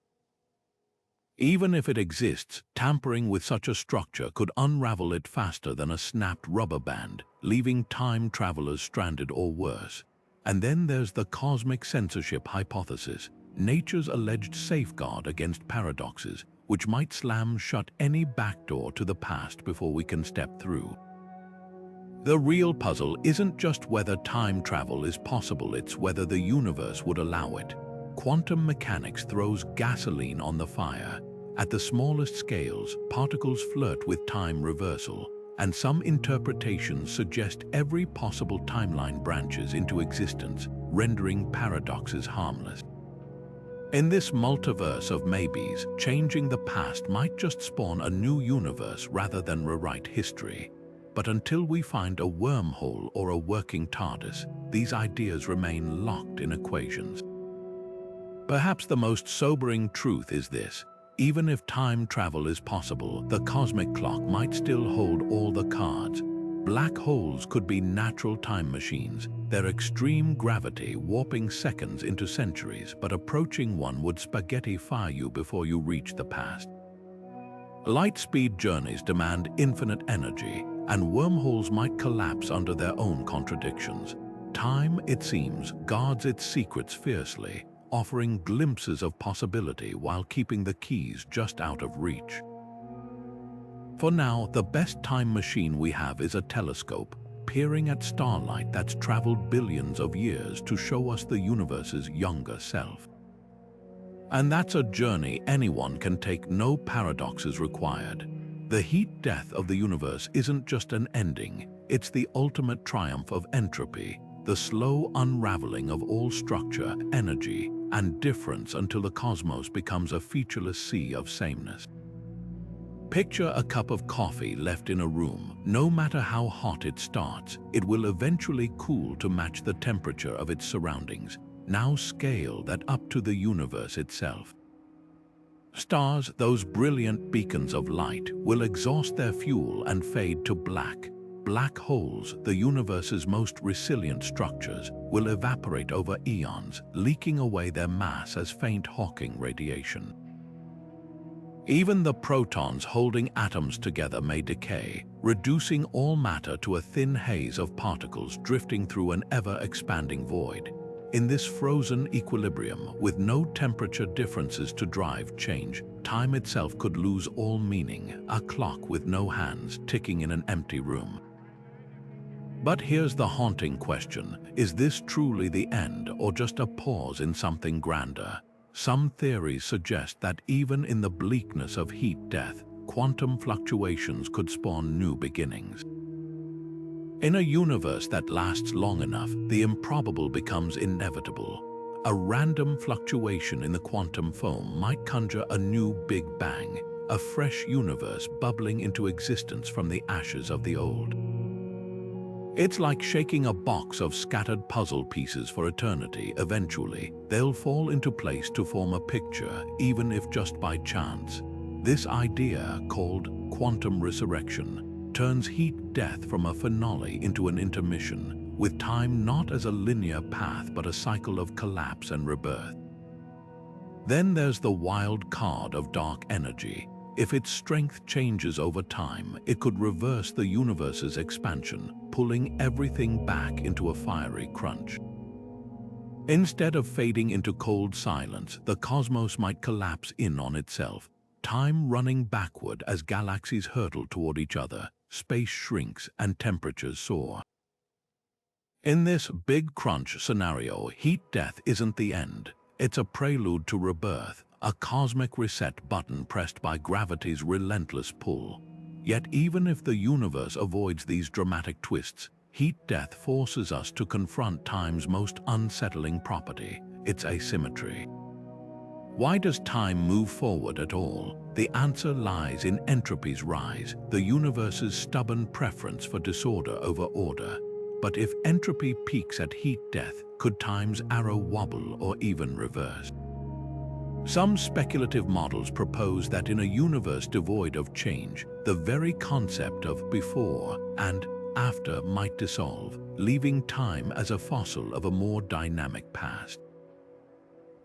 Even if it exists, tampering with such a structure could unravel it faster than a snapped rubber band, leaving time travelers stranded or worse. And then there's the cosmic censorship hypothesis, nature's alleged safeguard against paradoxes, which might slam shut any backdoor to the past before we can step through. The real puzzle isn't just whether time travel is possible, it's whether the universe would allow it. Quantum mechanics throws gasoline on the fire. At the smallest scales, particles flirt with time reversal, and some interpretations suggest every possible timeline branches into existence, rendering paradoxes harmless. In this multiverse of maybes, changing the past might just spawn a new universe rather than rewrite history. But until we find a wormhole or a working TARDIS, these ideas remain locked in equations. Perhaps the most sobering truth is this: even if time travel is possible, the cosmic clock might still hold all the cards. Black holes could be natural time machines, their extreme gravity warping seconds into centuries, but approaching one would spaghetti-fire you before you reach the past. Light-speed journeys demand infinite energy, and wormholes might collapse under their own contradictions. Time, it seems, guards its secrets fiercely, offering glimpses of possibility while keeping the keys just out of reach. For now, the best time machine we have is a telescope, peering at starlight that's traveled billions of years to show us the universe's younger self. And that's a journey anyone can take, no paradoxes required. The heat death of the universe isn't just an ending, it's the ultimate triumph of entropy, the slow unraveling of all structure, energy, and difference until the cosmos becomes a featureless sea of sameness. Picture a cup of coffee left in a room. No matter how hot it starts, it will eventually cool to match the temperature of its surroundings. Now scale that up to the universe itself. Stars, those brilliant beacons of light, will exhaust their fuel and fade to black. Black holes, the universe's most resilient structures, will evaporate over eons, leaking away their mass as faint Hawking radiation. Even the protons holding atoms together may decay, reducing all matter to a thin haze of particles drifting through an ever-expanding void. In this frozen equilibrium, with no temperature differences to drive change, time itself could lose all meaning, a clock with no hands ticking in an empty room. But here's the haunting question: is this truly the end, or just a pause in something grander? Some theories suggest that even in the bleakness of heat death, quantum fluctuations could spawn new beginnings. In a universe that lasts long enough, the improbable becomes inevitable. A random fluctuation in the quantum foam might conjure a new Big Bang, a fresh universe bubbling into existence from the ashes of the old. It's like shaking a box of scattered puzzle pieces for eternity. Eventually, they'll fall into place to form a picture, even if just by chance. This idea, called quantum resurrection, turns heat death from a finale into an intermission, with time not as a linear path but a cycle of collapse and rebirth. Then there's the wild card of dark energy. If its strength changes over time, it could reverse the universe's expansion, pulling everything back into a fiery crunch. Instead of fading into cold silence, the cosmos might collapse in on itself, time running backward as galaxies hurtle toward each other, space shrinks and temperatures soar. In this big crunch scenario, heat death isn't the end. It's a prelude to rebirth, a cosmic reset button pressed by gravity's relentless pull. Yet even if the universe avoids these dramatic twists, heat death forces us to confront time's most unsettling property, its asymmetry. Why does time move forward at all? The answer lies in entropy's rise, the universe's stubborn preference for disorder over order. But if entropy peaks at heat death, could time's arrow wobble or even reverse? Some speculative models propose that in a universe devoid of change, the very concept of before and after might dissolve, leaving time as a fossil of a more dynamic past.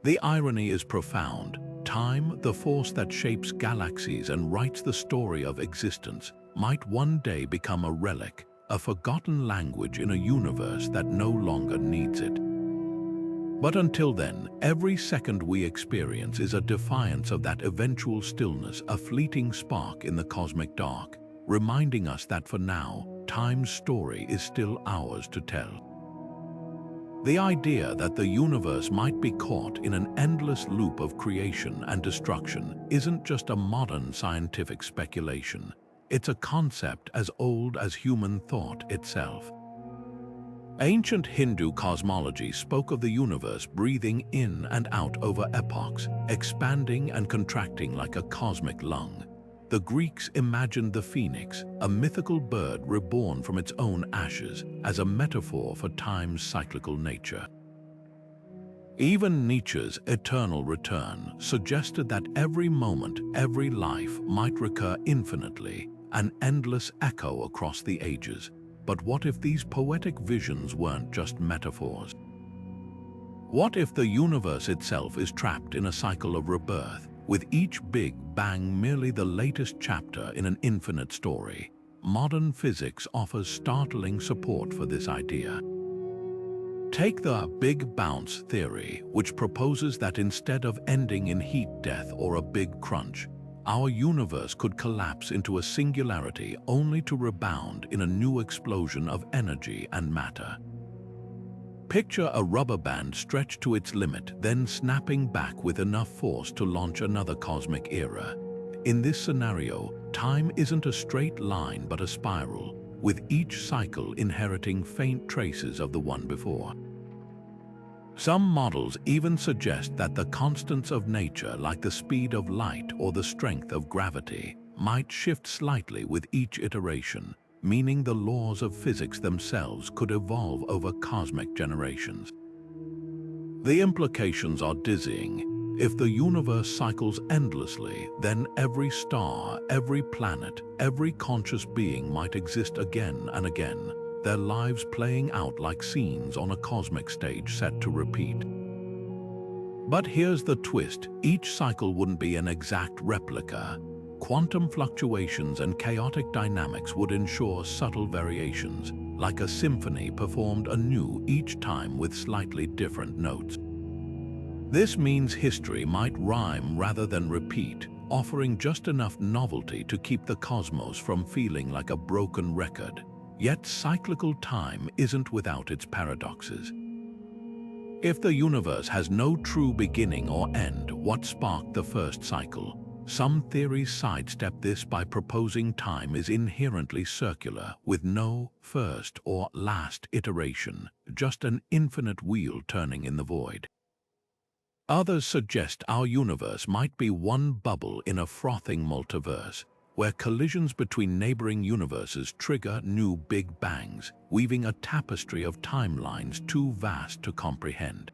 The irony is profound. Time, the force that shapes galaxies and writes the story of existence, might one day become a relic, a forgotten language in a universe that no longer needs it. But until then, every second we experience is a defiance of that eventual stillness, a fleeting spark in the cosmic dark, reminding us that for now, time's story is still ours to tell. The idea that the universe might be caught in an endless loop of creation and destruction isn't just a modern scientific speculation. It's a concept as old as human thought itself. Ancient Hindu cosmology spoke of the universe breathing in and out over epochs, expanding and contracting like a cosmic lung. The Greeks imagined the phoenix, a mythical bird reborn from its own ashes, as a metaphor for time's cyclical nature. Even Nietzsche's eternal return suggested that every moment, every life might recur infinitely, an endless echo across the ages. But what if these poetic visions weren't just metaphors? What if the universe itself is trapped in a cycle of rebirth, with each big bang merely the latest chapter in an infinite story? Modern physics offers startling support for this idea. Take the Big Bounce theory, which proposes that instead of ending in heat death or a big crunch, our universe could collapse into a singularity only to rebound in a new explosion of energy and matter. Picture a rubber band stretched to its limit, then snapping back with enough force to launch another cosmic era. In this scenario, time isn't a straight line but a spiral, with each cycle inheriting faint traces of the one before. Some models even suggest that the constants of nature, like the speed of light or the strength of gravity, might shift slightly with each iteration, meaning the laws of physics themselves could evolve over cosmic generations. The implications are dizzying. If the universe cycles endlessly, then every star, every planet, every conscious being might exist again and again, their lives playing out like scenes on a cosmic stage set to repeat. But here's the twist: each cycle wouldn't be an exact replica. Quantum fluctuations and chaotic dynamics would ensure subtle variations, like a symphony performed anew each time with slightly different notes. This means history might rhyme rather than repeat, offering just enough novelty to keep the cosmos from feeling like a broken record. Yet cyclical time isn't without its paradoxes. If the universe has no true beginning or end, what sparked the first cycle? Some theories sidestep this by proposing time is inherently circular, with no first or last iteration, just an infinite wheel turning in the void. Others suggest our universe might be one bubble in a frothing multiverse, where collisions between neighboring universes trigger new big bangs, weaving a tapestry of timelines too vast to comprehend.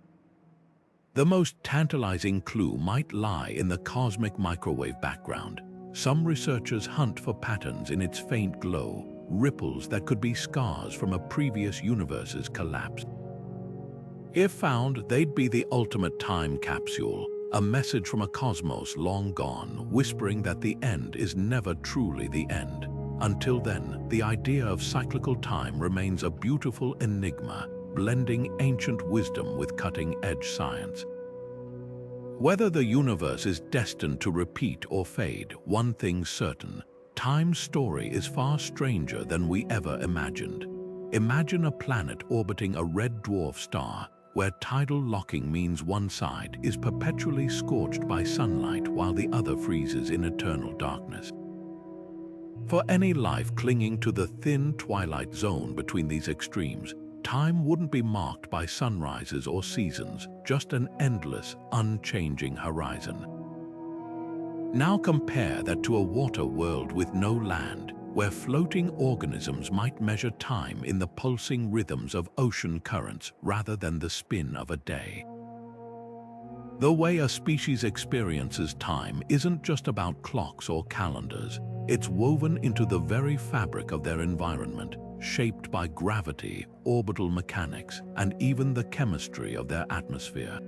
The most tantalizing clue might lie in the cosmic microwave background. Some researchers hunt for patterns in its faint glow, ripples that could be scars from a previous universe's collapse. If found, they'd be the ultimate time capsule, a message from a cosmos long gone, whispering that the end is never truly the end. Until then, the idea of cyclical time remains a beautiful enigma, blending ancient wisdom with cutting-edge science. Whether the universe is destined to repeat or fade, one thing's certain: time's story is far stranger than we ever imagined. Imagine a planet orbiting a red dwarf star, where tidal locking means one side is perpetually scorched by sunlight while the other freezes in eternal darkness. For any life clinging to the thin twilight zone between these extremes, time wouldn't be marked by sunrises or seasons, just an endless, unchanging horizon. Now compare that to a water world with no land, where floating organisms might measure time in the pulsing rhythms of ocean currents rather than the spin of a day. The way a species experiences time isn't just about clocks or calendars. It's woven into the very fabric of their environment, shaped by gravity, orbital mechanics, and even the chemistry of their atmosphere.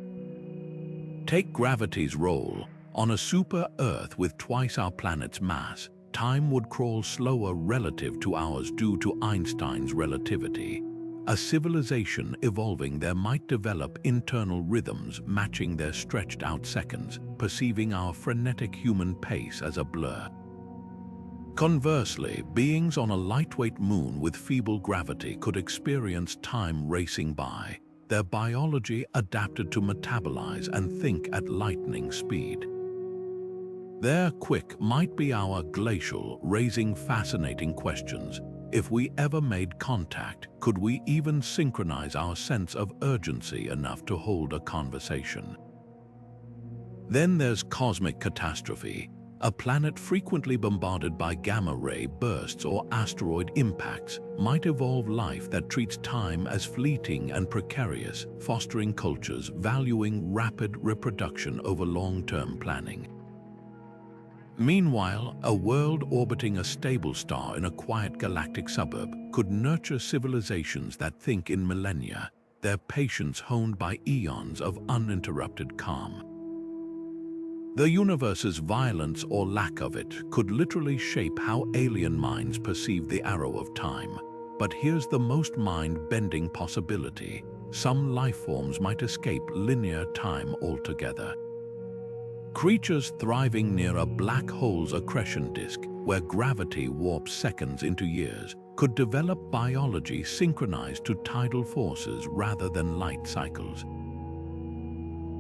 Take gravity's role. On a super-Earth with twice our planet's mass, time would crawl slower relative to ours due to Einstein's relativity. A civilization evolving there might develop internal rhythms matching their stretched-out seconds, perceiving our frenetic human pace as a blur. Conversely, beings on a lightweight moon with feeble gravity could experience time racing by, their biology adapted to metabolize and think at lightning speed. Their quick might be our glacial, raising fascinating questions. If we ever made contact, could we even synchronize our sense of urgency enough to hold a conversation? Then there's cosmic catastrophe. A planet frequently bombarded by gamma-ray bursts or asteroid impacts might evolve life that treats time as fleeting and precarious, fostering cultures valuing rapid reproduction over long-term planning. Meanwhile, a world orbiting a stable star in a quiet galactic suburb could nurture civilizations that think in millennia, their patience honed by eons of uninterrupted calm. The universe's violence or lack of it could literally shape how alien minds perceive the arrow of time. But here's the most mind-bending possibility. Some life forms might escape linear time altogether. Creatures thriving near a black hole's accretion disk, where gravity warps seconds into years, could develop biology synchronized to tidal forces rather than light cycles.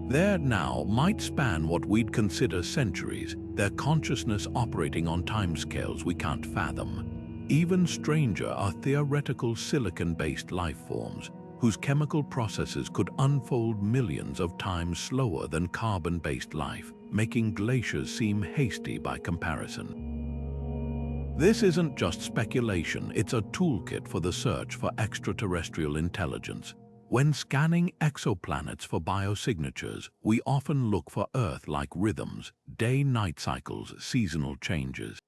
Their now might span what we'd consider centuries, their consciousness operating on timescales we can't fathom. Even stranger are theoretical silicon-based life forms, whose chemical processes could unfold millions of times slower than carbon-based life, making glaciers seem hasty by comparison. This isn't just speculation, it's a toolkit for the search for extraterrestrial intelligence. When scanning exoplanets for biosignatures, we often look for Earth-like rhythms, day-night cycles, seasonal changes.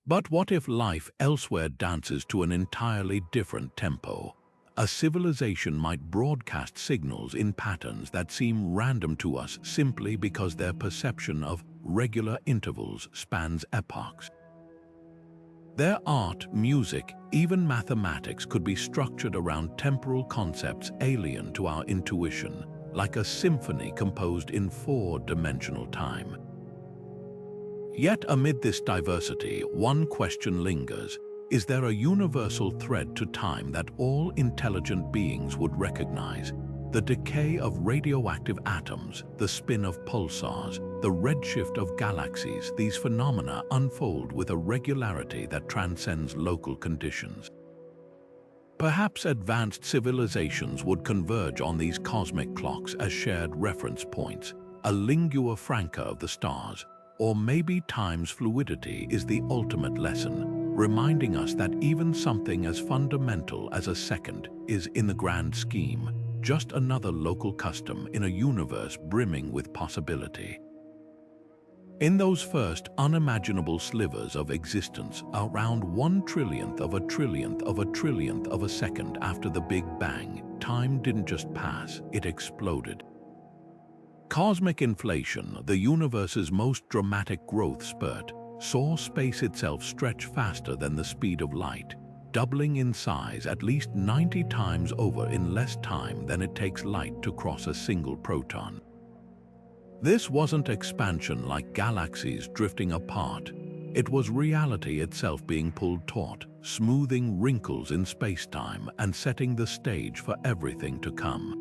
But what if life elsewhere dances to an entirely different tempo? A civilization might broadcast signals in patterns that seem random to us simply because their perception of regular intervals spans epochs. Their art, music, even mathematics could be structured around temporal concepts alien to our intuition, like a symphony composed in four-dimensional time. Yet amid this diversity, one question lingers. Is there a universal thread to time that all intelligent beings would recognize? The decay of radioactive atoms, the spin of pulsars, the redshift of galaxies, these phenomena unfold with a regularity that transcends local conditions. Perhaps advanced civilizations would converge on these cosmic clocks as shared reference points, a lingua franca of the stars. Or maybe time's fluidity is the ultimate lesson, reminding us that even something as fundamental as a second is, in the grand scheme, just another local custom in a universe brimming with possibility. In those first unimaginable slivers of existence, around 1/1,000,000,000 of a trillionth of a trillionth of a second after the Big Bang, time didn't just pass, it exploded. Cosmic inflation, the universe's most dramatic growth spurt, saw space itself stretch faster than the speed of light, doubling in size at least 90 times over in less time than it takes light to cross a single proton. This wasn't expansion like galaxies drifting apart. It was reality itself being pulled taut, smoothing wrinkles in space-time and setting the stage for everything to come.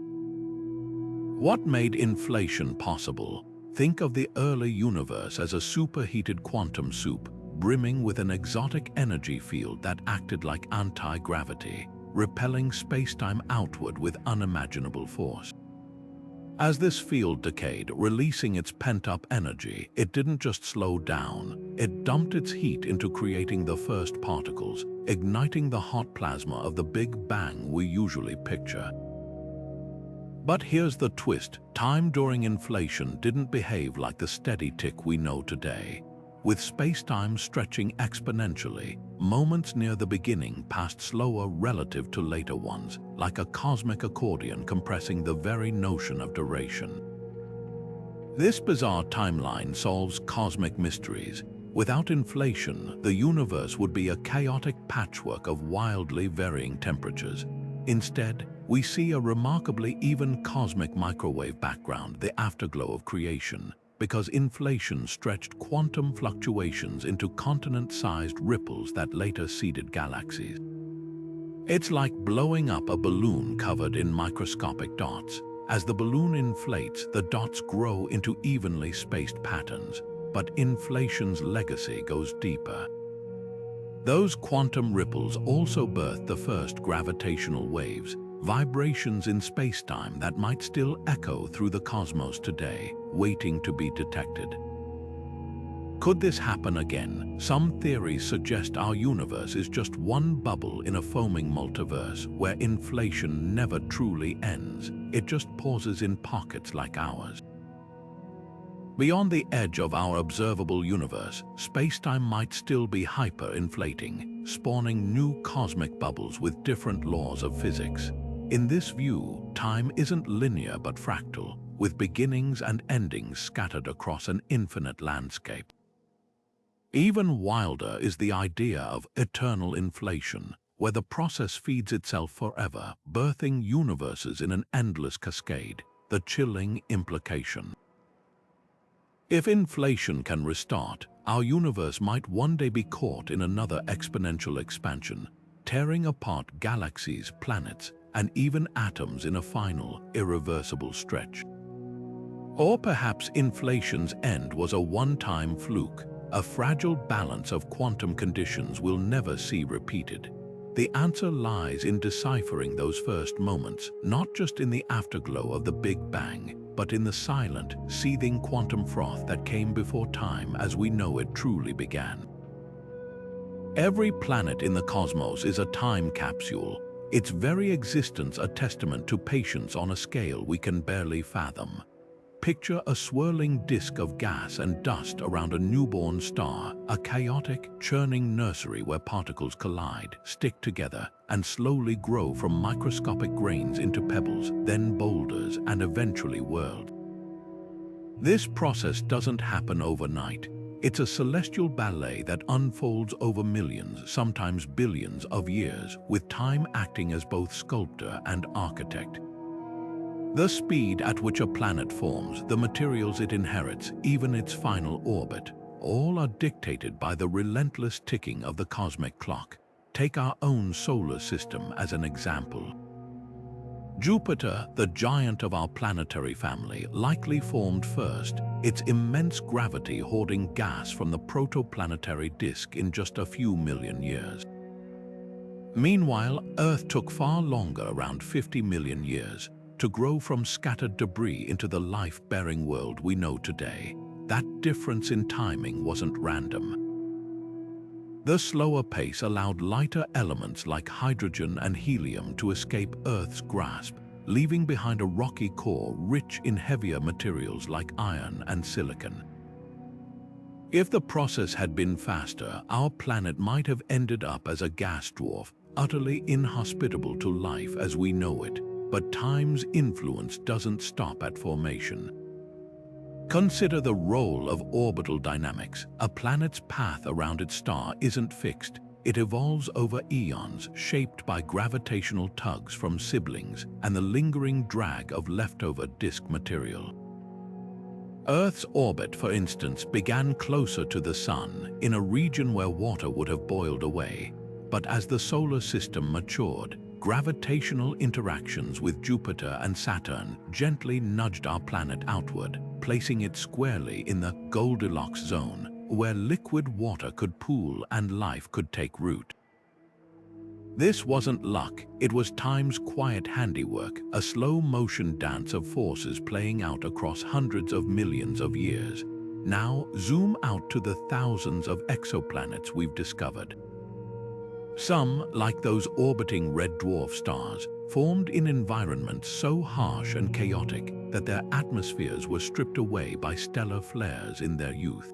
What made inflation possible? Think of the early universe as a superheated quantum soup, brimming with an exotic energy field that acted like anti-gravity, repelling space-time outward with unimaginable force. As this field decayed, releasing its pent-up energy, it didn't just slow down, it dumped its heat into creating the first particles, igniting the hot plasma of the Big Bang we usually picture. But here's the twist. Time during inflation didn't behave like the steady tick we know today. With space-time stretching exponentially, moments near the beginning passed slower relative to later ones, like a cosmic accordion compressing the very notion of duration. This bizarre timeline solves cosmic mysteries. Without inflation, the universe would be a chaotic patchwork of wildly varying temperatures. Instead, we see a remarkably even cosmic microwave background, the afterglow of creation, because inflation stretched quantum fluctuations into continent-sized ripples that later seeded galaxies. It's like blowing up a balloon covered in microscopic dots. As the balloon inflates, the dots grow into evenly spaced patterns, but inflation's legacy goes deeper. Those quantum ripples also birthed the first gravitational waves, vibrations in space-time that might still echo through the cosmos today, waiting to be detected. Could this happen again? Some theories suggest our universe is just one bubble in a foaming multiverse where inflation never truly ends. It just pauses in pockets like ours. Beyond the edge of our observable universe, space-time might still be hyper-inflating, spawning new cosmic bubbles with different laws of physics. In this view, time isn't linear but fractal, with beginnings and endings scattered across an infinite landscape. Even wilder is the idea of eternal inflation, where the process feeds itself forever, birthing universes in an endless cascade, the chilling implication. If inflation can restart, our universe might one day be caught in another exponential expansion, tearing apart galaxies, planets, and even atoms in a final, irreversible stretch. Or perhaps inflation's end was a one-time fluke, a fragile balance of quantum conditions we'll never see repeated. The answer lies in deciphering those first moments, not just in the afterglow of the Big Bang, but in the silent, seething quantum froth that came before time as we know it truly began. Every planet in the cosmos is a time capsule, its very existence a testament to patience on a scale we can barely fathom. Picture a swirling disk of gas and dust around a newborn star, a chaotic, churning nursery where particles collide, stick together, and slowly grow from microscopic grains into pebbles, then boulders, and eventually worlds. This process doesn't happen overnight. It's a celestial ballet that unfolds over millions, sometimes billions of years, with time acting as both sculptor and architect. The speed at which a planet forms, the materials it inherits, even its final orbit, all are dictated by the relentless ticking of the cosmic clock. Take our own solar system as an example. Jupiter, the giant of our planetary family, likely formed first, its immense gravity hoarding gas from the protoplanetary disk in just a few million years. Meanwhile, Earth took far longer, around 50 million years, to grow from scattered debris into the life-bearing world we know today. That difference in timing wasn't random. The slower pace allowed lighter elements like hydrogen and helium to escape Earth's grasp, leaving behind a rocky core rich in heavier materials like iron and silicon. If the process had been faster, our planet might have ended up as a gas dwarf, utterly inhospitable to life as we know it. But time's influence doesn't stop at formation. Consider the role of orbital dynamics. A planet's path around its star isn't fixed. It evolves over eons, shaped by gravitational tugs from siblings and the lingering drag of leftover disk material. Earth's orbit, for instance, began closer to the Sun, in a region where water would have boiled away. But as the solar system matured, gravitational interactions with Jupiter and Saturn gently nudged our planet outward, placing it squarely in the Goldilocks zone, where liquid water could pool and life could take root. This wasn't luck, it was time's quiet handiwork, a slow-motion dance of forces playing out across hundreds of millions of years. Now, zoom out to the thousands of exoplanets we've discovered. Some, like those orbiting red dwarf stars, formed in environments so harsh and chaotic that their atmospheres were stripped away by stellar flares in their youth.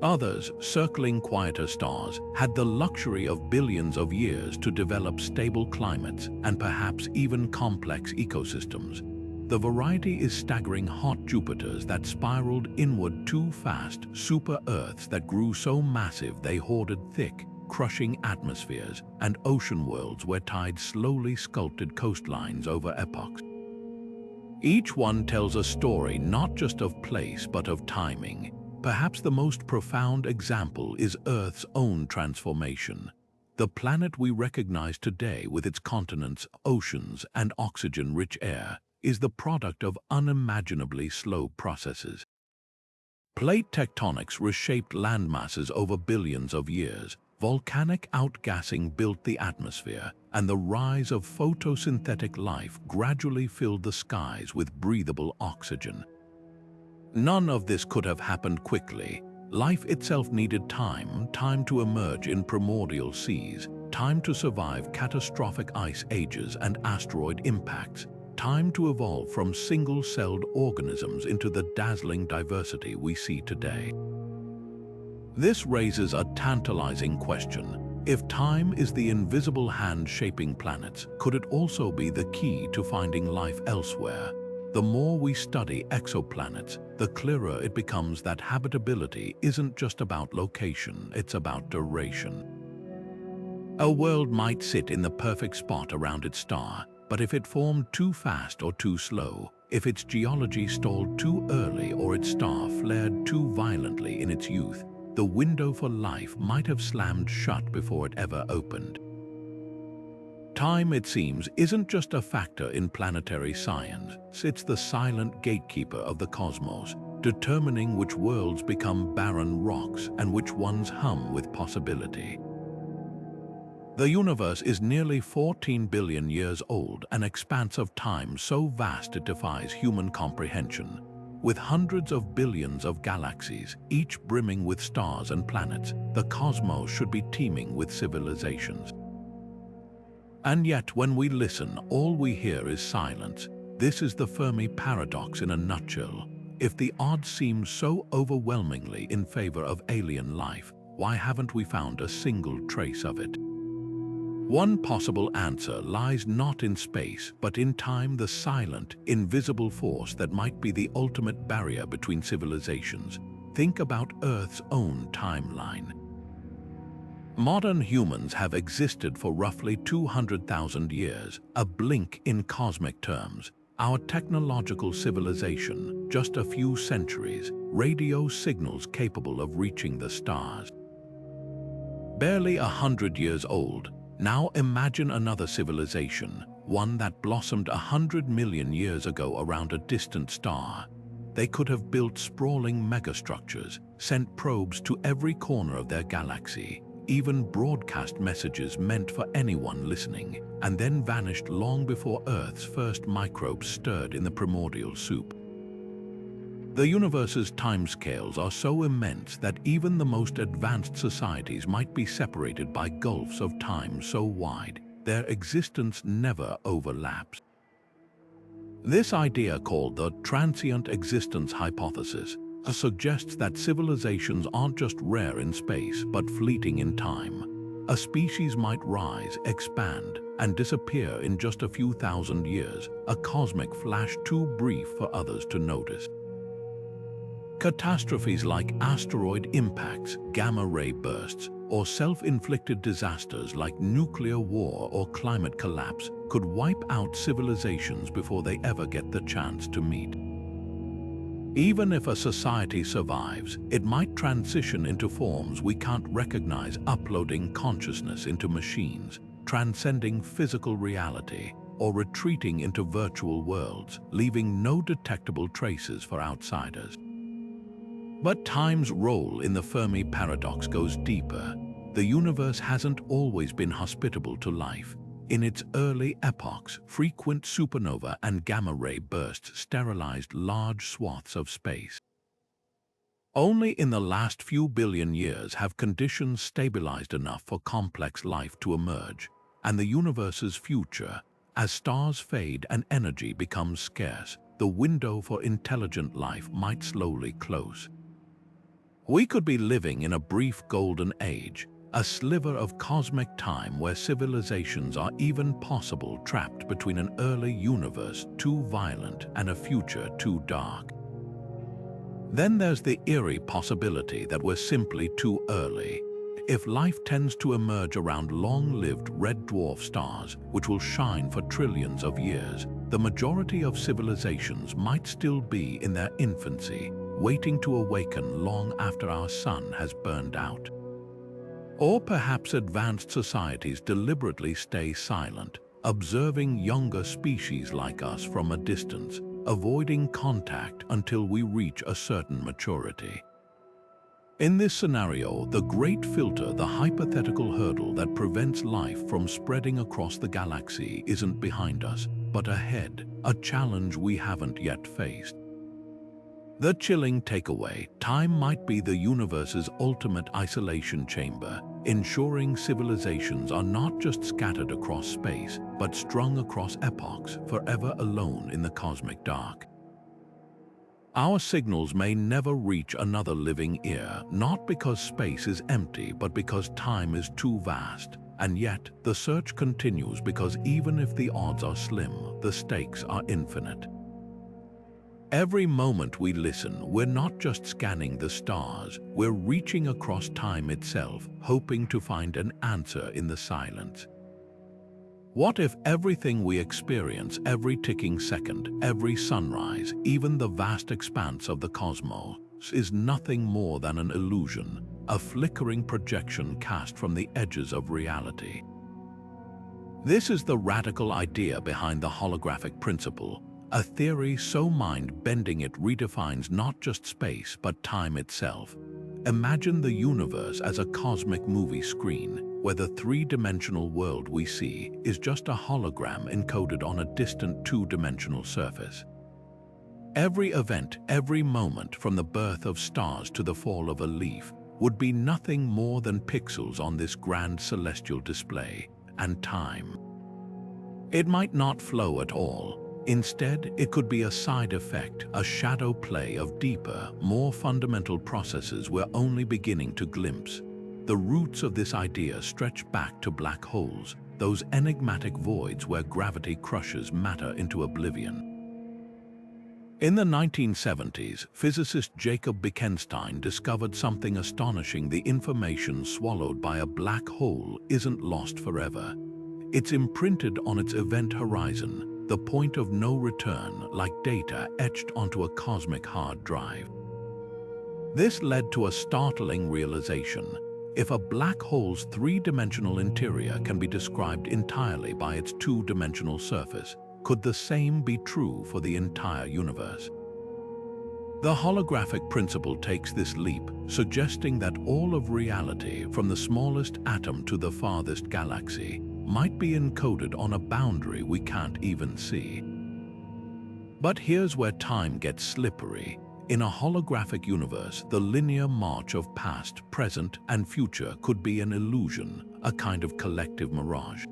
Others, circling quieter stars, had the luxury of billions of years to develop stable climates and perhaps even complex ecosystems. The variety is staggering: hot Jupiters that spiraled inward too fast, super-Earths that grew so massive they hoarded thick, crushing atmospheres, and ocean worlds where tides slowly sculpted coastlines over epochs. Each one tells a story not just of place but of timing. Perhaps the most profound example is Earth's own transformation. The planet we recognize today, with its continents, oceans, and oxygen-rich air, is the product of unimaginably slow processes. Plate tectonics reshaped landmasses over billions of years, volcanic outgassing built the atmosphere, and the rise of photosynthetic life gradually filled the skies with breathable oxygen. None of this could have happened quickly. Life itself needed time to emerge in primordial seas, time to survive catastrophic ice ages and asteroid impacts, time to evolve from single-celled organisms into the dazzling diversity we see today. This raises a tantalizing question. If time is the invisible hand shaping planets, could it also be the key to finding life elsewhere? The more we study exoplanets, the clearer it becomes that habitability isn't just about location, it's about duration. A world might sit in the perfect spot around its star, but if it formed too fast or too slow, if its geology stalled too early or its star flared too violently in its youth, the window for life might have slammed shut before it ever opened. Time, it seems, isn't just a factor in planetary science. It's the silent gatekeeper of the cosmos, determining which worlds become barren rocks and which ones hum with possibility. The universe is nearly 14 billion years old, an expanse of time so vast it defies human comprehension. With hundreds of billions of galaxies, each brimming with stars and planets, the cosmos should be teeming with civilizations. And yet, when we listen, all we hear is silence. This is the Fermi Paradox in a nutshell. If the odds seem so overwhelmingly in favor of alien life, why haven't we found a single trace of it? One possible answer lies not in space, but in time, the silent, invisible force that might be the ultimate barrier between civilizations. Think about Earth's own timeline. Modern humans have existed for roughly 200,000 years, a blink in cosmic terms. Our technological civilization, just a few centuries, radio signals capable of reaching the stars. Barely 100 years old. Now imagine another civilization, one that blossomed 100 million years ago around a distant star. They could have built sprawling megastructures, sent probes to every corner of their galaxy, even broadcast messages meant for anyone listening, and then vanished long before Earth's first microbes stirred in the primordial soup. The universe's timescales are so immense that even the most advanced societies might be separated by gulfs of time so wide, their existence never overlaps. This idea, called the transient existence hypothesis, suggests that civilizations aren't just rare in space but fleeting in time. A species might rise, expand, and disappear in just a few thousand years, a cosmic flash too brief for others to notice. Catastrophes like asteroid impacts, gamma-ray bursts, or self-inflicted disasters like nuclear war or climate collapse could wipe out civilizations before they ever get the chance to meet. Even if a society survives, it might transition into forms we can't recognize, uploading consciousness into machines, transcending physical reality, or retreating into virtual worlds, leaving no detectable traces for outsiders. But time's role in the Fermi Paradox goes deeper. The universe hasn't always been hospitable to life. In its early epochs, frequent supernova and gamma-ray bursts sterilized large swaths of space. Only in the last few billion years have conditions stabilized enough for complex life to emerge. and the universe's future. As stars fade and energy becomes scarce, the window for intelligent life might slowly close. We could be living in a brief golden age, a sliver of cosmic time where civilizations are even possible, trapped between an early universe too violent and a future too dark. Then there's the eerie possibility that we're simply too early. If life tends to emerge around long-lived red dwarf stars, which will shine for trillions of years, the majority of civilizations might still be in their infancy, waiting to awaken long after our sun has burned out. Or perhaps advanced societies deliberately stay silent, observing younger species like us from a distance, avoiding contact until we reach a certain maturity. In this scenario, the great filter, the hypothetical hurdle that prevents life from spreading across the galaxy, isn't behind us, but ahead, a challenge we haven't yet faced. The chilling takeaway: time might be the universe's ultimate isolation chamber, ensuring civilizations are not just scattered across space, but strung across epochs, forever alone in the cosmic dark. Our signals may never reach another living ear, not because space is empty, but because time is too vast. And yet, the search continues, because even if the odds are slim, the stakes are infinite. Every moment we listen, we're not just scanning the stars, we're reaching across time itself, hoping to find an answer in the silence. What if everything we experience, every ticking second, every sunrise, even the vast expanse of the cosmos, is nothing more than an illusion, a flickering projection cast from the edges of reality? This is the radical idea behind the holographic principle, a theory so mind-bending it redefines not just space but time itself. Imagine the universe as a cosmic movie screen, where the three-dimensional world we see is just a hologram encoded on a distant two-dimensional surface. Every event, every moment, from the birth of stars to the fall of a leaf, would be nothing more than pixels on this grand celestial display, and time, it might not flow at all. Instead, it could be a side effect, a shadow play of deeper, more fundamental processes we're only beginning to glimpse. The roots of this idea stretch back to black holes, those enigmatic voids where gravity crushes matter into oblivion. In the 1970s, physicist Jacob Bekenstein discovered something astonishing: the information swallowed by a black hole isn't lost forever. It's imprinted on its event horizon, the point of no return, like data etched onto a cosmic hard drive. This led to a startling realization. If a black hole's three-dimensional interior can be described entirely by its two-dimensional surface, could the same be true for the entire universe? The holographic principle takes this leap, suggesting that all of reality, from the smallest atom to the farthest galaxy, might be encoded on a boundary we can't even see. But here's where time gets slippery. In a holographic universe, the linear march of past, present, and future could be an illusion, a kind of collective mirage.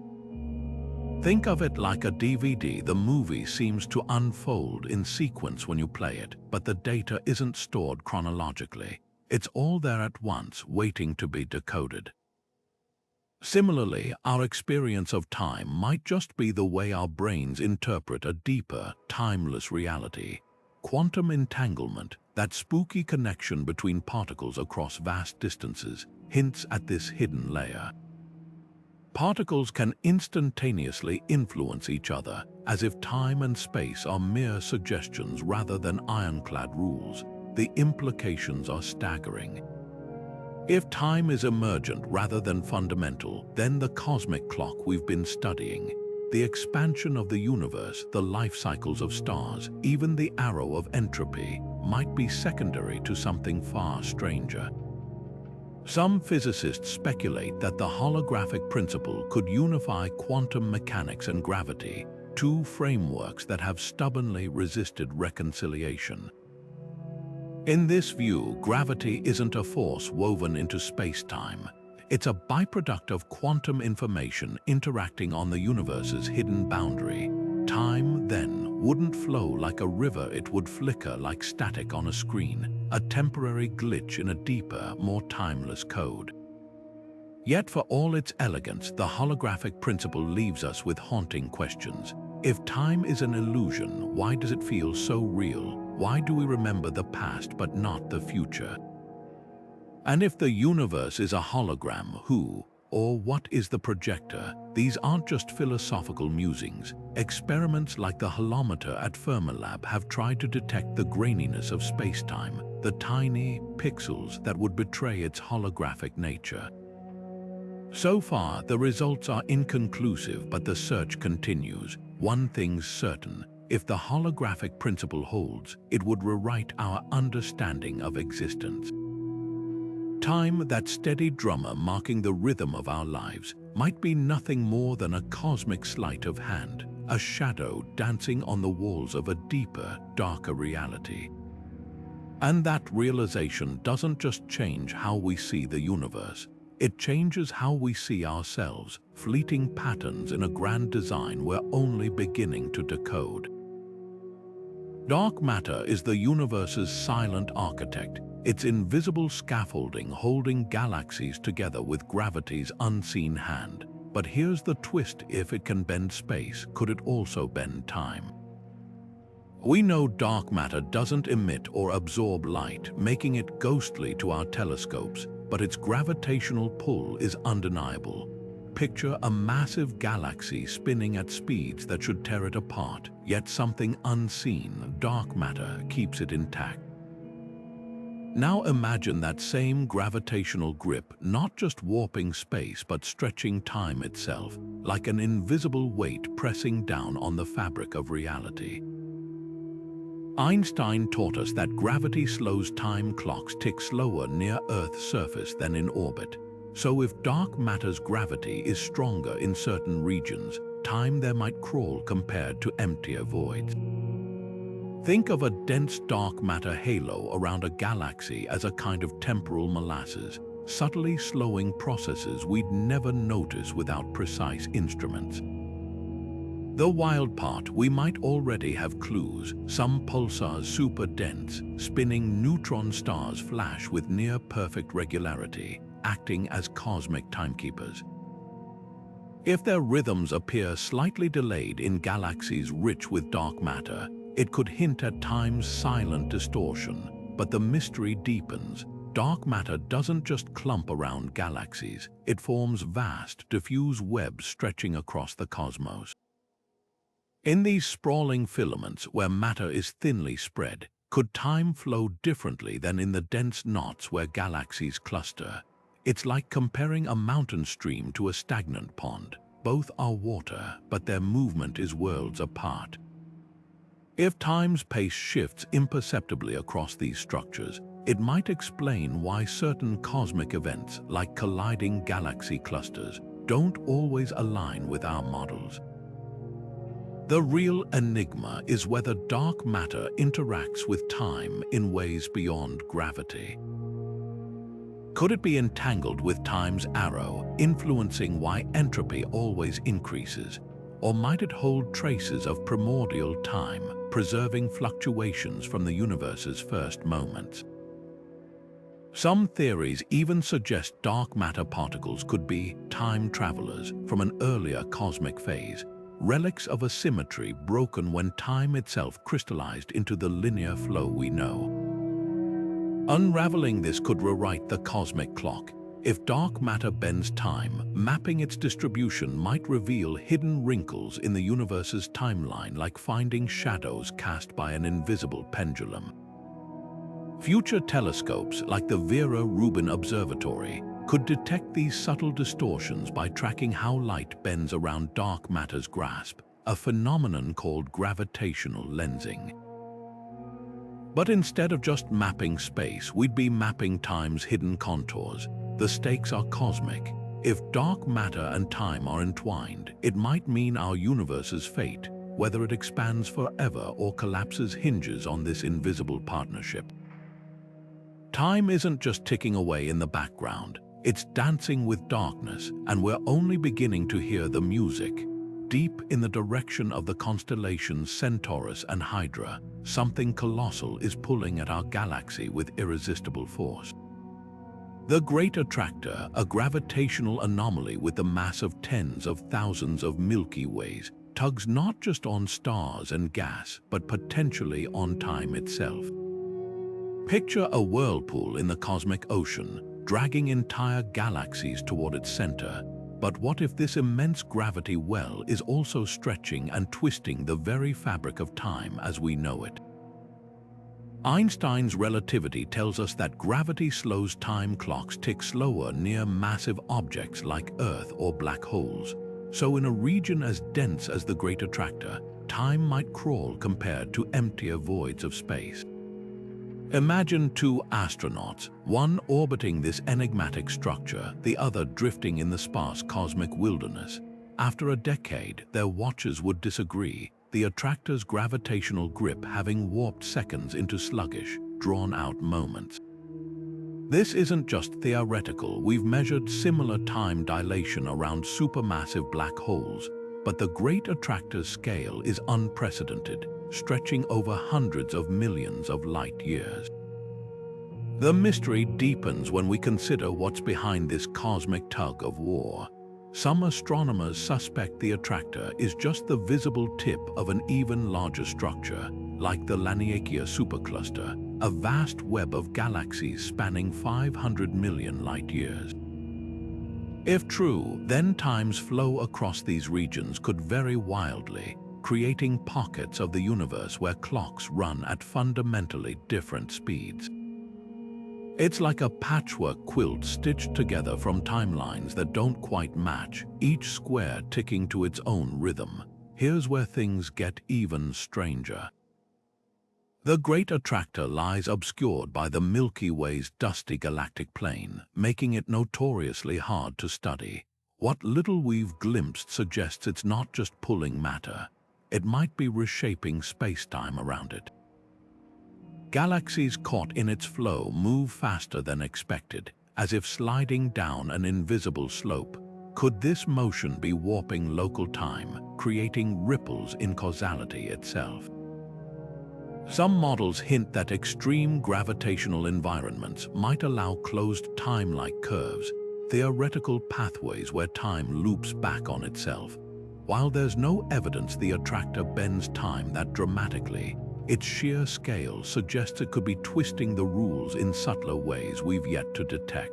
Think of it like a DVD. The movie seems to unfold in sequence when you play it, but the data isn't stored chronologically. It's all there at once, waiting to be decoded. Similarly, our experience of time might just be the way our brains interpret a deeper, timeless reality. Quantum entanglement, that spooky connection between particles across vast distances, hints at this hidden layer. Particles can instantaneously influence each other, as if time and space are mere suggestions rather than ironclad rules. The implications are staggering. If time is emergent rather than fundamental, then the cosmic clock we've been studying, the expansion of the universe, the life cycles of stars, even the arrow of entropy, might be secondary to something far stranger. Some physicists speculate that the holographic principle could unify quantum mechanics and gravity, two frameworks that have stubbornly resisted reconciliation. In this view, gravity isn't a force woven into space-time. It's a byproduct of quantum information interacting on the universe's hidden boundary. Time, then, wouldn't flow like a river, it would flicker like static on a screen, a temporary glitch in a deeper, more timeless code. Yet for all its elegance, the holographic principle leaves us with haunting questions. If time is an illusion, why does it feel so real? Why do we remember the past but not the future? And if the universe is a hologram, who or what is the projector? These aren't just philosophical musings. Experiments like the holometer at Fermilab have tried to detect the graininess of space-time, the tiny pixels that would betray its holographic nature. So far, the results are inconclusive, but the search continues. One thing's certain: if the holographic principle holds, it would rewrite our understanding of existence. Time, that steady drummer marking the rhythm of our lives, might be nothing more than a cosmic sleight of hand, a shadow dancing on the walls of a deeper, darker reality. And that realization doesn't just change how we see the universe. It changes how we see ourselves, fleeting patterns in a grand design we're only beginning to decode. Dark matter is the universe's silent architect, its invisible scaffolding holding galaxies together with gravity's unseen hand. But here's the twist: if it can bend space, could it also bend time? We know dark matter doesn't emit or absorb light, making it ghostly to our telescopes, but its gravitational pull is undeniable. Picture a massive galaxy spinning at speeds that should tear it apart, yet something unseen, dark matter, keeps it intact. Now imagine that same gravitational grip, not just warping space but stretching time itself, like an invisible weight pressing down on the fabric of reality. Einstein taught us that gravity slows time clocks tick slower near Earth's surface than in orbit. So if dark matter's gravity is stronger in certain regions, time there might crawl compared to emptier voids. Think of a dense dark matter halo around a galaxy as a kind of temporal molasses, subtly slowing processes we'd never notice without precise instruments. The wild part: we might already have clues. Some pulsars super dense, spinning neutron stars flash with near-perfect regularity, acting as cosmic timekeepers. If their rhythms appear slightly delayed in galaxies rich with dark matter, it could hint at time's silent distortion. But the mystery deepens. Dark matter doesn't just clump around galaxies. It forms vast, diffuse webs stretching across the cosmos. In these sprawling filaments where matter is thinly spread, could time flow differently than in the dense knots where galaxies cluster? It's like comparing a mountain stream to a stagnant pond. Both are water, but their movement is worlds apart. If time's pace shifts imperceptibly across these structures, it might explain why certain cosmic events, like colliding galaxy clusters, don't always align with our models. The real enigma is whether dark matter interacts with time in ways beyond gravity. Could it be entangled with time's arrow, influencing why entropy always increases? Or might it hold traces of primordial time, preserving fluctuations from the universe's first moments? Some theories even suggest dark matter particles could be time travelers from an earlier cosmic phase, relics of a symmetry broken when time itself crystallized into the linear flow we know. Unraveling this could rewrite the cosmic clock. If dark matter bends time, mapping its distribution might reveal hidden wrinkles in the universe's timeline, like finding shadows cast by an invisible pendulum. Future telescopes, like the Vera Rubin Observatory, could detect these subtle distortions by tracking how light bends around dark matter's grasp, a phenomenon called gravitational lensing. But instead of just mapping space, we'd be mapping time's hidden contours. The stakes are cosmic. If dark matter and time are entwined, it might mean our universe's fate. Whether it expands forever or collapses hinges on this invisible partnership. Time isn't just ticking away in the background. It's dancing with darkness, and we're only beginning to hear the music. Deep in the direction of the constellations Centaurus and Hydra, something colossal is pulling at our galaxy with irresistible force. The Great Attractor, a gravitational anomaly with the mass of tens of thousands of Milky Ways, tugs not just on stars and gas, but potentially on time itself. Picture a whirlpool in the cosmic ocean, dragging entire galaxies toward its center. But what if this immense gravity well is also stretching and twisting the very fabric of time as we know it? Einstein's relativity tells us that gravity slows time clocks tick slower near massive objects like Earth or black holes. So in a region as dense as the Great Attractor, time might crawl compared to emptier voids of space. Imagine two astronauts, one orbiting this enigmatic structure, the other drifting in the sparse cosmic wilderness. After a decade, their watches would disagree, the attractor's gravitational grip having warped seconds into sluggish, drawn-out moments. This isn't just theoretical. We've measured similar time dilation around supermassive black holes, but the Great Attractor's scale is unprecedented, stretching over hundreds of millions of light years. The mystery deepens when we consider what's behind this cosmic tug of war. Some astronomers suspect the attractor is just the visible tip of an even larger structure, like the Laniakea supercluster, a vast web of galaxies spanning 500 million light-years. If true, then time's flow across these regions could vary wildly, creating pockets of the universe where clocks run at fundamentally different speeds. It's like a patchwork quilt stitched together from timelines that don't quite match, each square ticking to its own rhythm. Here's where things get even stranger. The Great Attractor lies obscured by the Milky Way's dusty galactic plane, making it notoriously hard to study. What little we've glimpsed suggests it's not just pulling matter. It might be reshaping space-time around it. Galaxies caught in its flow move faster than expected, as if sliding down an invisible slope. Could this motion be warping local time, creating ripples in causality itself? Some models hint that extreme gravitational environments might allow closed time-like curves, theoretical pathways where time loops back on itself. While there's no evidence the attractor bends time that dramatically, its sheer scale suggests it could be twisting the rules in subtler ways we've yet to detect.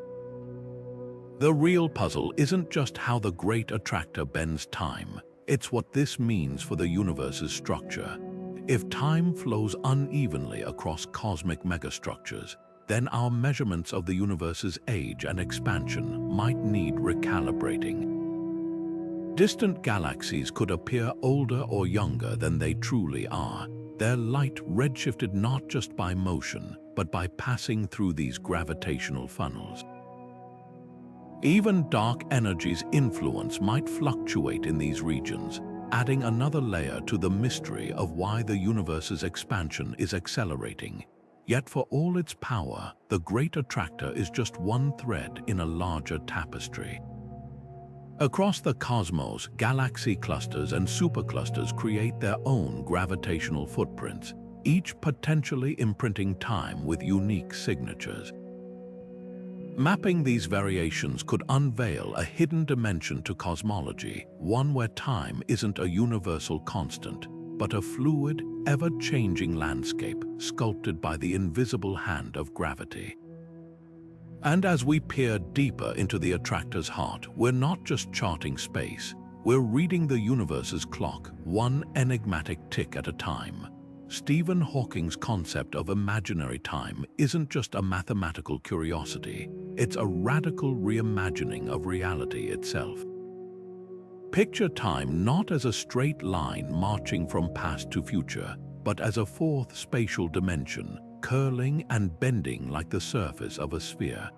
The real puzzle isn't just how the Great Attractor bends time, it's what this means for the universe's structure. If time flows unevenly across cosmic megastructures, then our measurements of the universe's age and expansion might need recalibrating. Distant galaxies could appear older or younger than they truly are, their light redshifted not just by motion, but by passing through these gravitational funnels. Even dark energy's influence might fluctuate in these regions, adding another layer to the mystery of why the universe's expansion is accelerating. Yet for all its power, the Great Attractor is just one thread in a larger tapestry. Across the cosmos, galaxy clusters and superclusters create their own gravitational footprints, each potentially imprinting time with unique signatures. Mapping these variations could unveil a hidden dimension to cosmology, one where time isn't a universal constant, but a fluid, ever-changing landscape sculpted by the invisible hand of gravity. And as we peer deeper into the attractor's heart, we're not just charting space, we're reading the universe's clock, one enigmatic tick at a time. Stephen Hawking's concept of imaginary time isn't just a mathematical curiosity, it's a radical reimagining of reality itself. Picture time not as a straight line marching from past to future, but as a fourth spatial dimension, curling and bending like the surface of a sphere.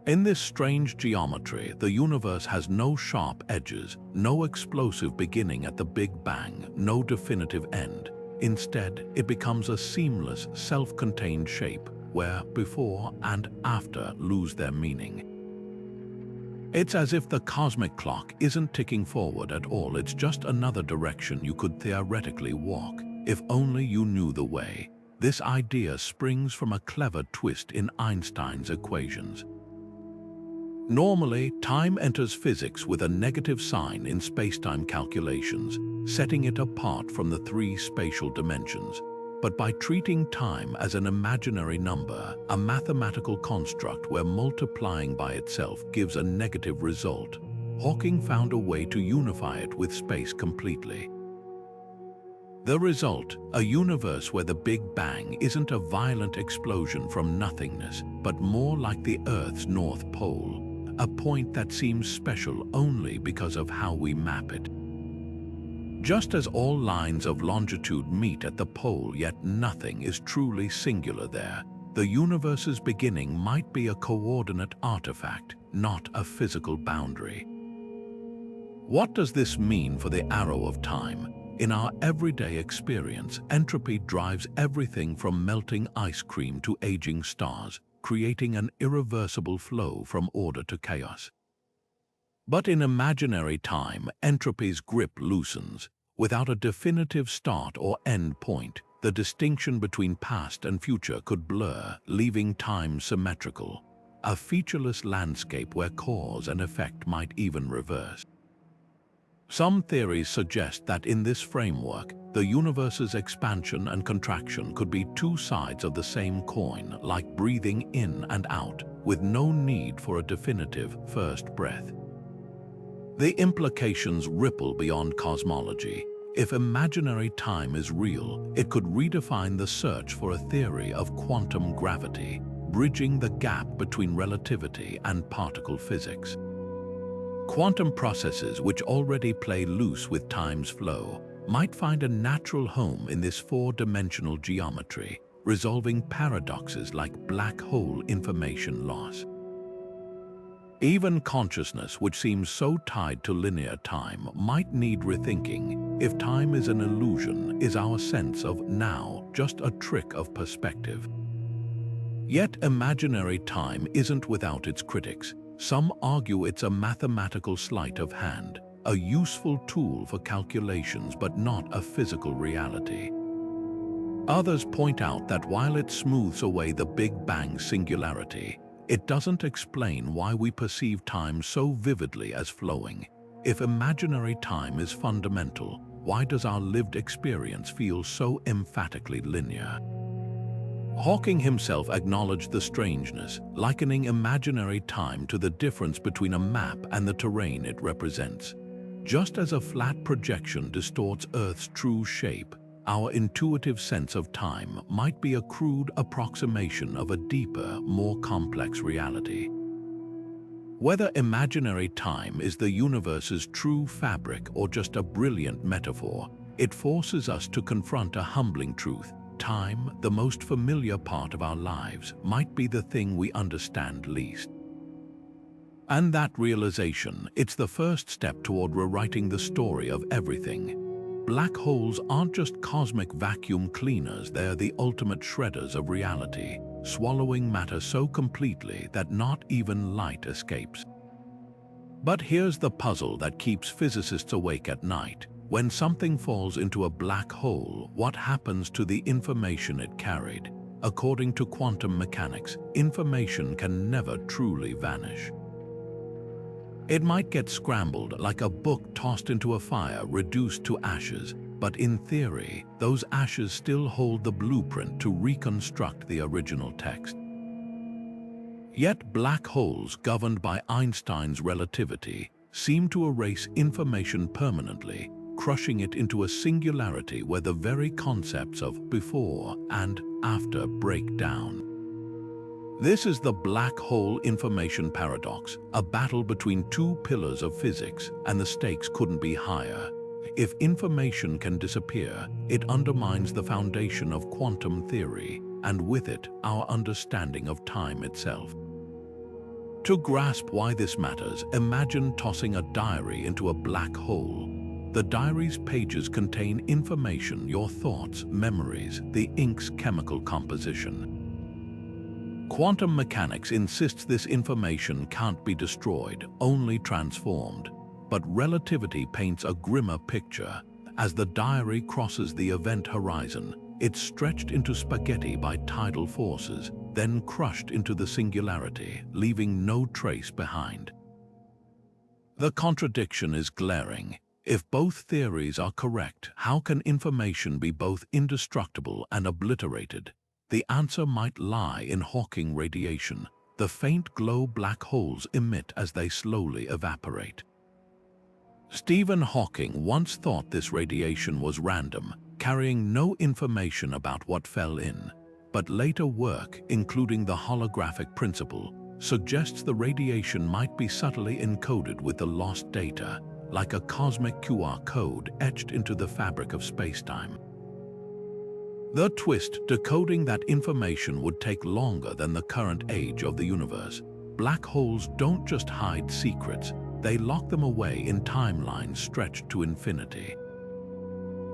In this strange geometry, the universe has no sharp edges, no explosive beginning at the Big Bang, no definitive end. Instead, it becomes a seamless, self-contained shape, where before and after lose their meaning. It's as if the cosmic clock isn't ticking forward at all, it's just another direction you could theoretically walk, if only you knew the way. This idea springs from a clever twist in Einstein's equations. Normally, time enters physics with a negative sign in spacetime calculations, setting it apart from the three spatial dimensions. But by treating time as an imaginary number, a mathematical construct where multiplying by itself gives a negative result, Hawking found a way to unify it with space completely. The result, a universe where the Big Bang isn't a violent explosion from nothingness, but more like the Earth's North Pole, a point that seems special only because of how we map it. Just as all lines of longitude meet at the pole, yet nothing is truly singular there, the universe's beginning might be a coordinate artifact, not a physical boundary. What does this mean for the arrow of time? In our everyday experience, entropy drives everything from melting ice cream to aging stars, creating an irreversible flow from order to chaos. But in imaginary time, entropy's grip loosens. Without a definitive start or end point, the distinction between past and future could blur, leaving time symmetrical, a featureless landscape where cause and effect might even reverse. Some theories suggest that in this framework, the universe's expansion and contraction could be two sides of the same coin, like breathing in and out, with no need for a definitive first breath. The implications ripple beyond cosmology. If imaginary time is real, it could redefine the search for a theory of quantum gravity, bridging the gap between relativity and particle physics. Quantum processes, which already play loose with time's flow, might find a natural home in this four-dimensional geometry, resolving paradoxes like black hole information loss. Even consciousness, which seems so tied to linear time, might need rethinking. If time is an illusion, is our sense of now just a trick of perspective? Yet imaginary time isn't without its critics. Some argue it's a mathematical sleight of hand, a useful tool for calculations but not a physical reality. Others point out that while it smooths away the Big Bang singularity, it doesn't explain why we perceive time so vividly as flowing. If imaginary time is fundamental, why does our lived experience feel so emphatically linear? Hawking himself acknowledged the strangeness, likening imaginary time to the difference between a map and the terrain it represents. Just as a flat projection distorts Earth's true shape, our intuitive sense of time might be a crude approximation of a deeper, more complex reality. Whether imaginary time is the universe's true fabric or just a brilliant metaphor, it forces us to confront a humbling truth. Time, the most familiar part of our lives, might be the thing we understand least. And that realization, it's the first step toward rewriting the story of everything. Black holes aren't just cosmic vacuum cleaners, they're the ultimate shredders of reality, swallowing matter so completely that not even light escapes. But here's the puzzle that keeps physicists awake at night. When something falls into a black hole, what happens to the information it carried? According to quantum mechanics, information can never truly vanish. It might get scrambled like a book tossed into a fire, reduced to ashes, but in theory, those ashes still hold the blueprint to reconstruct the original text. Yet black holes, governed by Einstein's relativity, seem to erase information permanently, crushing it into a singularity where the very concepts of before and after break down. This is the black hole information paradox, a battle between two pillars of physics, and the stakes couldn't be higher. If information can disappear, it undermines the foundation of quantum theory, and with it, our understanding of time itself. To grasp why this matters, imagine tossing a diary into a black hole. The diary's pages contain information, your thoughts, memories, the ink's chemical composition. Quantum mechanics insists this information can't be destroyed, only transformed. But relativity paints a grimmer picture. As the diary crosses the event horizon, it's stretched into spaghetti by tidal forces, then crushed into the singularity, leaving no trace behind. The contradiction is glaring. If both theories are correct, how can information be both indestructible and obliterated? The answer might lie in Hawking radiation, the faint glow black holes emit as they slowly evaporate. Stephen Hawking once thought this radiation was random, carrying no information about what fell in. But later work, including the Holographic Principle, suggests the radiation might be subtly encoded with the lost data, like a cosmic QR code etched into the fabric of spacetime. The twist: decoding that information would take longer than the current age of the universe. Black holes don't just hide secrets, they lock them away in timelines stretched to infinity.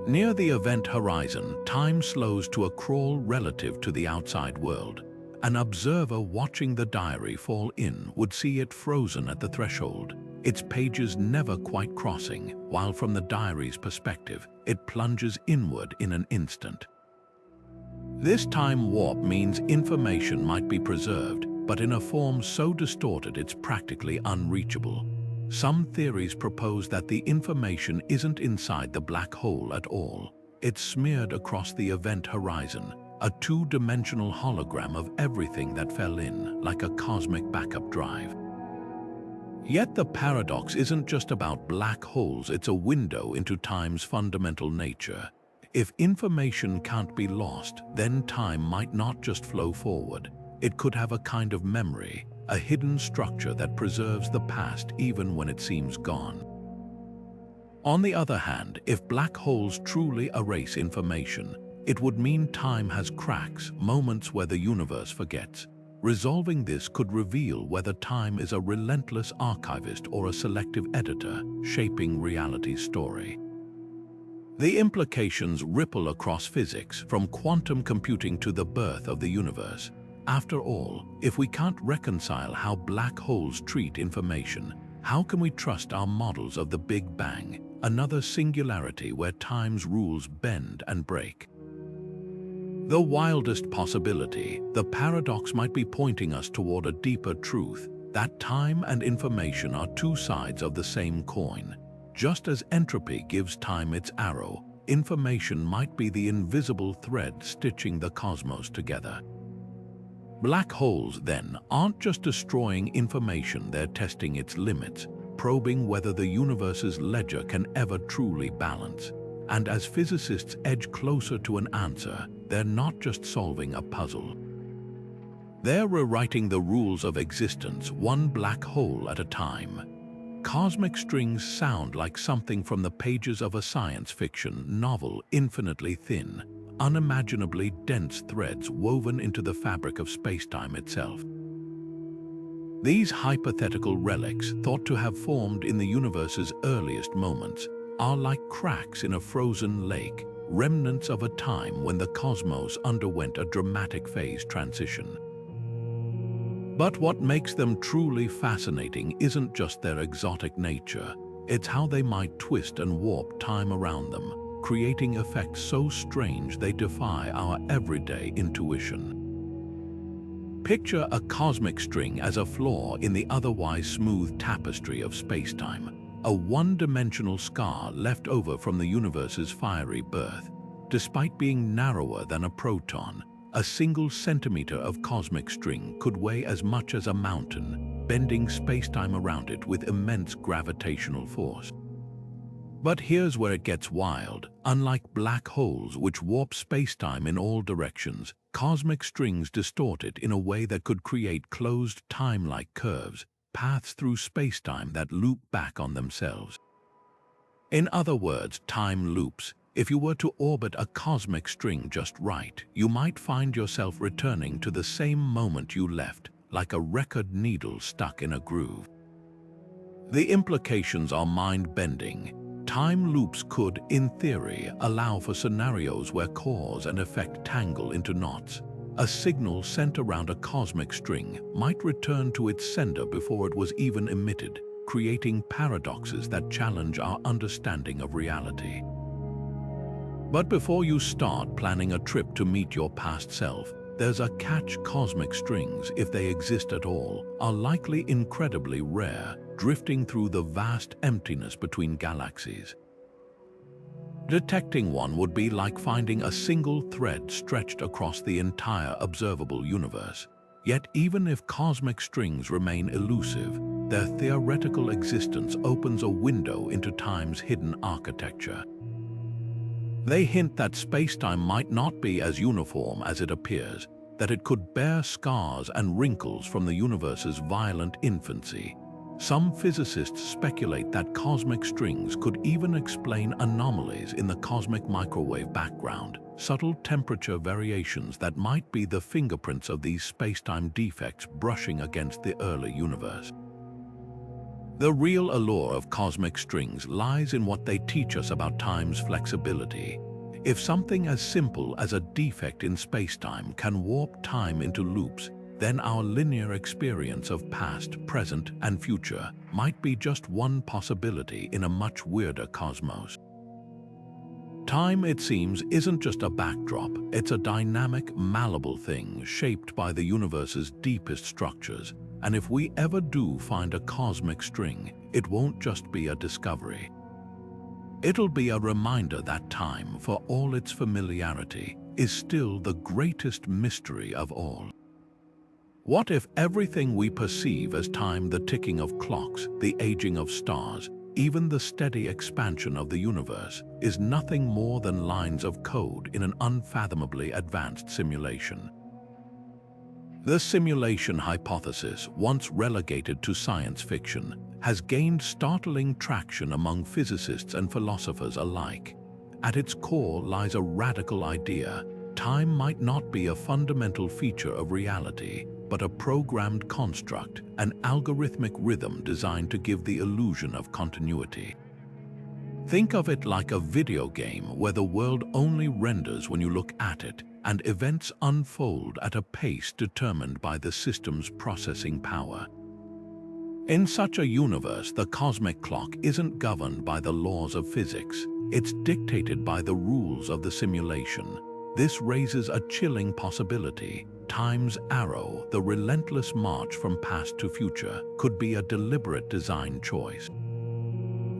Near the event horizon, time slows to a crawl relative to the outside world. An observer watching the diary fall in would see it frozen at the threshold, its pages never quite crossing, while from the diary's perspective, it plunges inward in an instant. This time warp means information might be preserved, but in a form so distorted it's practically unreachable. Some theories propose that the information isn't inside the black hole at all. It's smeared across the event horizon, a two-dimensional hologram of everything that fell in, like a cosmic backup drive. Yet the paradox isn't just about black holes, it's a window into time's fundamental nature. If information can't be lost, then time might not just flow forward. It could have a kind of memory, a hidden structure that preserves the past even when it seems gone. On the other hand, if black holes truly erase information, it would mean time has cracks, moments where the universe forgets. Resolving this could reveal whether time is a relentless archivist or a selective editor, shaping reality's story. The implications ripple across physics, from quantum computing to the birth of the universe. After all, if we can't reconcile how black holes treat information, how can we trust our models of the Big Bang, another singularity where time's rules bend and break? The wildest possibility, the paradox might be pointing us toward a deeper truth, that time and information are two sides of the same coin. Just as entropy gives time its arrow, information might be the invisible thread stitching the cosmos together. Black holes, then, aren't just destroying information, they're testing its limits, probing whether the universe's ledger can ever truly balance. And as physicists edge closer to an answer, they're not just solving a puzzle. They're rewriting the rules of existence, one black hole at a time. Cosmic strings sound like something from the pages of a science fiction novel, infinitely thin, unimaginably dense threads woven into the fabric of spacetime itself. These hypothetical relics, thought to have formed in the universe's earliest moments, are like cracks in a frozen lake, remnants of a time when the cosmos underwent a dramatic phase transition. But what makes them truly fascinating isn't just their exotic nature, it's how they might twist and warp time around them, creating effects so strange they defy our everyday intuition. Picture a cosmic string as a flaw in the otherwise smooth tapestry of spacetime, a one-dimensional scar left over from the universe's fiery birth. Despite being narrower than a proton, a single centimeter of cosmic string could weigh as much as a mountain, bending spacetime around it with immense gravitational force. But here's where it gets wild. Unlike black holes, which warp spacetime in all directions, cosmic strings distort it in a way that could create closed time-like curves, paths through spacetime that loop back on themselves. In other words, time loops. If you were to orbit a cosmic string just right, you might find yourself returning to the same moment you left, like a record needle stuck in a groove. The implications are mind-bending. Time loops could, in theory, allow for scenarios where cause and effect tangle into knots. A signal sent around a cosmic string might return to its sender before it was even emitted, creating paradoxes that challenge our understanding of reality. But before you start planning a trip to meet your past self, there's a catch. Cosmic strings, if they exist at all, are likely incredibly rare, drifting through the vast emptiness between galaxies. Detecting one would be like finding a single thread stretched across the entire observable universe. Yet even if cosmic strings remain elusive, their theoretical existence opens a window into time's hidden architecture. They hint that space-time might not be as uniform as it appears, that it could bear scars and wrinkles from the universe's violent infancy. Some physicists speculate that cosmic strings could even explain anomalies in the cosmic microwave background, subtle temperature variations that might be the fingerprints of these space-time defects brushing against the early universe. The real allure of cosmic strings lies in what they teach us about time's flexibility. If something as simple as a defect in space-time can warp time into loops, then our linear experience of past, present, and future might be just one possibility in a much weirder cosmos. Time, it seems, isn't just a backdrop, it's a dynamic, malleable thing shaped by the universe's deepest structures. And if we ever do find a cosmic string, it won't just be a discovery. It'll be a reminder that time, for all its familiarity, is still the greatest mystery of all. What if everything we perceive as time, the ticking of clocks, the aging of stars, even the steady expansion of the universe, is nothing more than lines of code in an unfathomably advanced simulation? The simulation hypothesis, once relegated to science fiction, has gained startling traction among physicists and philosophers alike. At its core lies a radical idea: time might not be a fundamental feature of reality, but a programmed construct, an algorithmic rhythm designed to give the illusion of continuity. Think of it like a video game where the world only renders when you look at it, and events unfold at a pace determined by the system's processing power. In such a universe, the cosmic clock isn't governed by the laws of physics, it's dictated by the rules of the simulation. This raises a chilling possibility. Time's arrow, the relentless march from past to future, could be a deliberate design choice.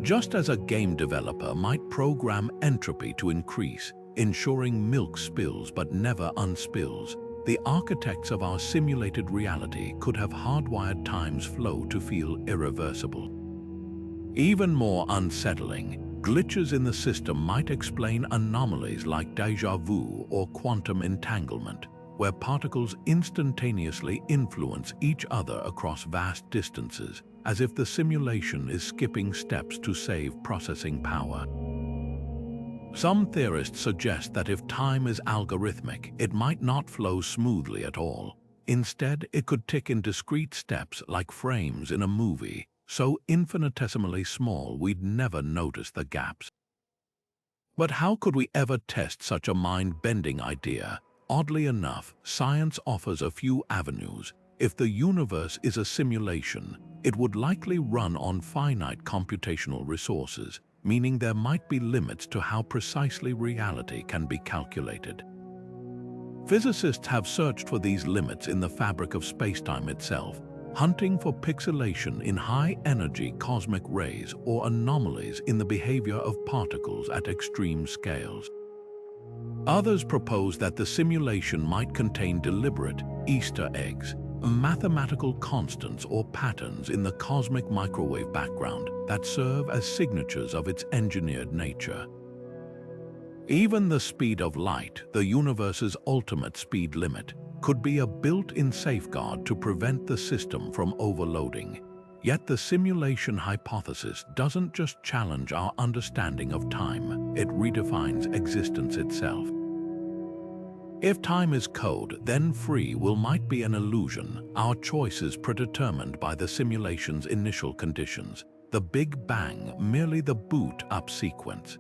Just as a game developer might program entropy to increase, ensuring milk spills but never unspills, the architects of our simulated reality could have hardwired time's flow to feel irreversible. Even more unsettling, glitches in the system might explain anomalies like déjà vu or quantum entanglement, where particles instantaneously influence each other across vast distances, as if the simulation is skipping steps to save processing power. Some theorists suggest that if time is algorithmic, it might not flow smoothly at all. Instead, it could tick in discrete steps like frames in a movie, so infinitesimally small we'd never notice the gaps. But how could we ever test such a mind-bending idea? Oddly enough, science offers a few avenues. If the universe is a simulation, it would likely run on finite computational resources, meaning there might be limits to how precisely reality can be calculated. Physicists have searched for these limits in the fabric of spacetime itself, hunting for pixelation in high-energy cosmic rays or anomalies in the behavior of particles at extreme scales. Others propose that the simulation might contain deliberate Easter eggs, mathematical constants or patterns in the cosmic microwave background that serve as signatures of its engineered nature. Even the speed of light, the universe's ultimate speed limit, could be a built-in safeguard to prevent the system from overloading. Yet the simulation hypothesis doesn't just challenge our understanding of time, it redefines existence itself. If time is code, then free will might be an illusion, our choices predetermined by the simulation's initial conditions, the Big Bang merely the boot-up sequence.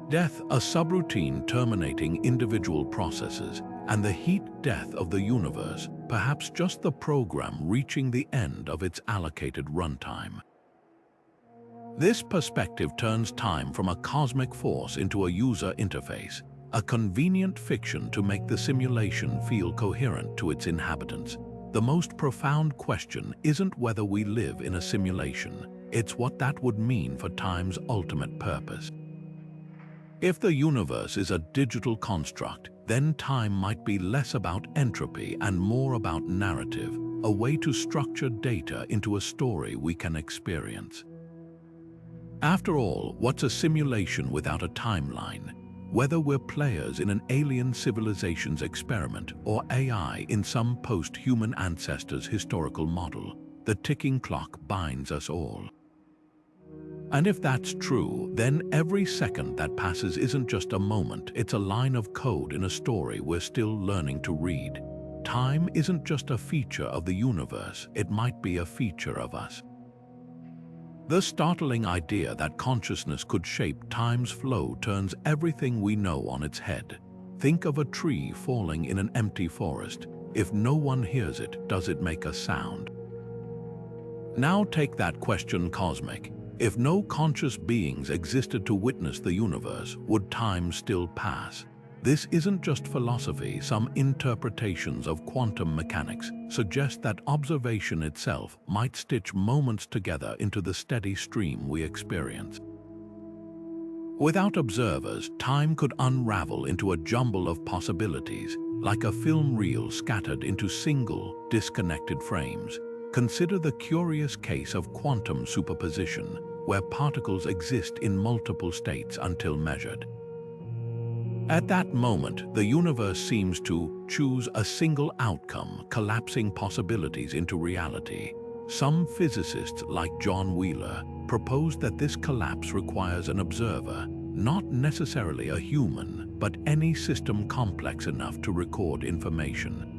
Death, a subroutine terminating individual processes, and the heat death of the universe, perhaps just the program reaching the end of its allocated runtime. This perspective turns time from a cosmic force into a user interface, a convenient fiction to make the simulation feel coherent to its inhabitants. The most profound question isn't whether we live in a simulation, it's what that would mean for time's ultimate purpose. If the universe is a digital construct, then time might be less about entropy and more about narrative, a way to structure data into a story we can experience. After all, what's a simulation without a timeline? Whether we're players in an alien civilization's experiment or AI in some post-human ancestor's historical model, the ticking clock binds us all. And if that's true, then every second that passes isn't just a moment, it's a line of code in a story we're still learning to read. Time isn't just a feature of the universe, it might be a feature of us. The startling idea that consciousness could shape time's flow turns everything we know on its head. Think of a tree falling in an empty forest. If no one hears it, does it make a sound? Now take that question cosmic. If no conscious beings existed to witness the universe, would time still pass? This isn't just philosophy. Some interpretations of quantum mechanics suggest that observation itself might stitch moments together into the steady stream we experience. Without observers, time could unravel into a jumble of possibilities, like a film reel scattered into single, disconnected frames. Consider the curious case of quantum superposition, where particles exist in multiple states until measured. At that moment, the universe seems to choose a single outcome, collapsing possibilities into reality. Some physicists, like John Wheeler, propose that this collapse requires an observer, not necessarily a human, but any system complex enough to record information.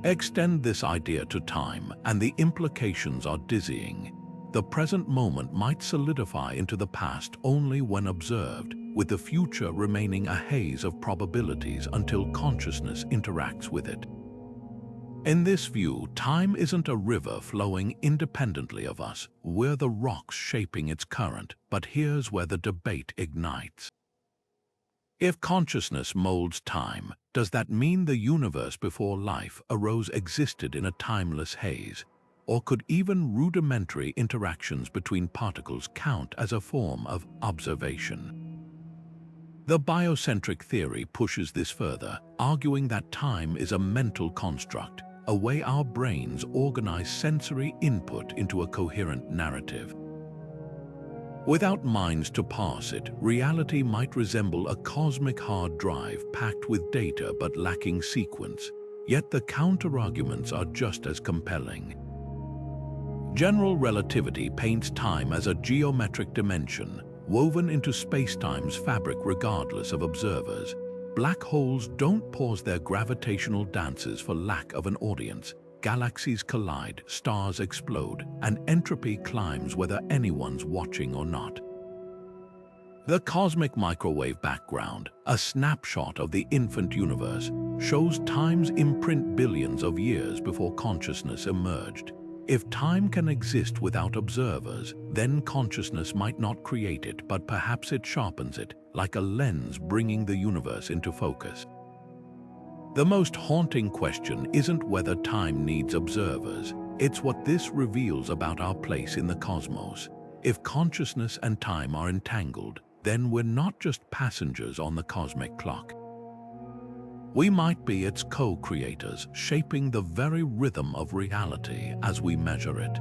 Extend this idea to time, and the implications are dizzying. The present moment might solidify into the past only when observed, with the future remaining a haze of probabilities until consciousness interacts with it. In this view, time isn't a river flowing independently of us. We're the rocks shaping its current, but here's where the debate ignites. If consciousness molds time, does that mean the universe before life arose existed in a timeless haze? Or could even rudimentary interactions between particles count as a form of observation? The biocentric theory pushes this further, arguing that time is a mental construct, a way our brains organize sensory input into a coherent narrative. Without minds to parse it, reality might resemble a cosmic hard drive packed with data but lacking sequence, yet the counterarguments are just as compelling. General relativity paints time as a geometric dimension, woven into spacetime's fabric regardless of observers. Black holes don't pause their gravitational dances for lack of an audience. Galaxies collide, stars explode, and entropy climbs whether anyone's watching or not. The cosmic microwave background, a snapshot of the infant universe, shows time's imprint billions of years before consciousness emerged. If time can exist without observers, then consciousness might not create it, but perhaps it sharpens it, like a lens bringing the universe into focus. The most haunting question isn't whether time needs observers, it's what this reveals about our place in the cosmos. If consciousness and time are entangled, then we're not just passengers on the cosmic clock. We might be its co-creators, shaping the very rhythm of reality as we measure it.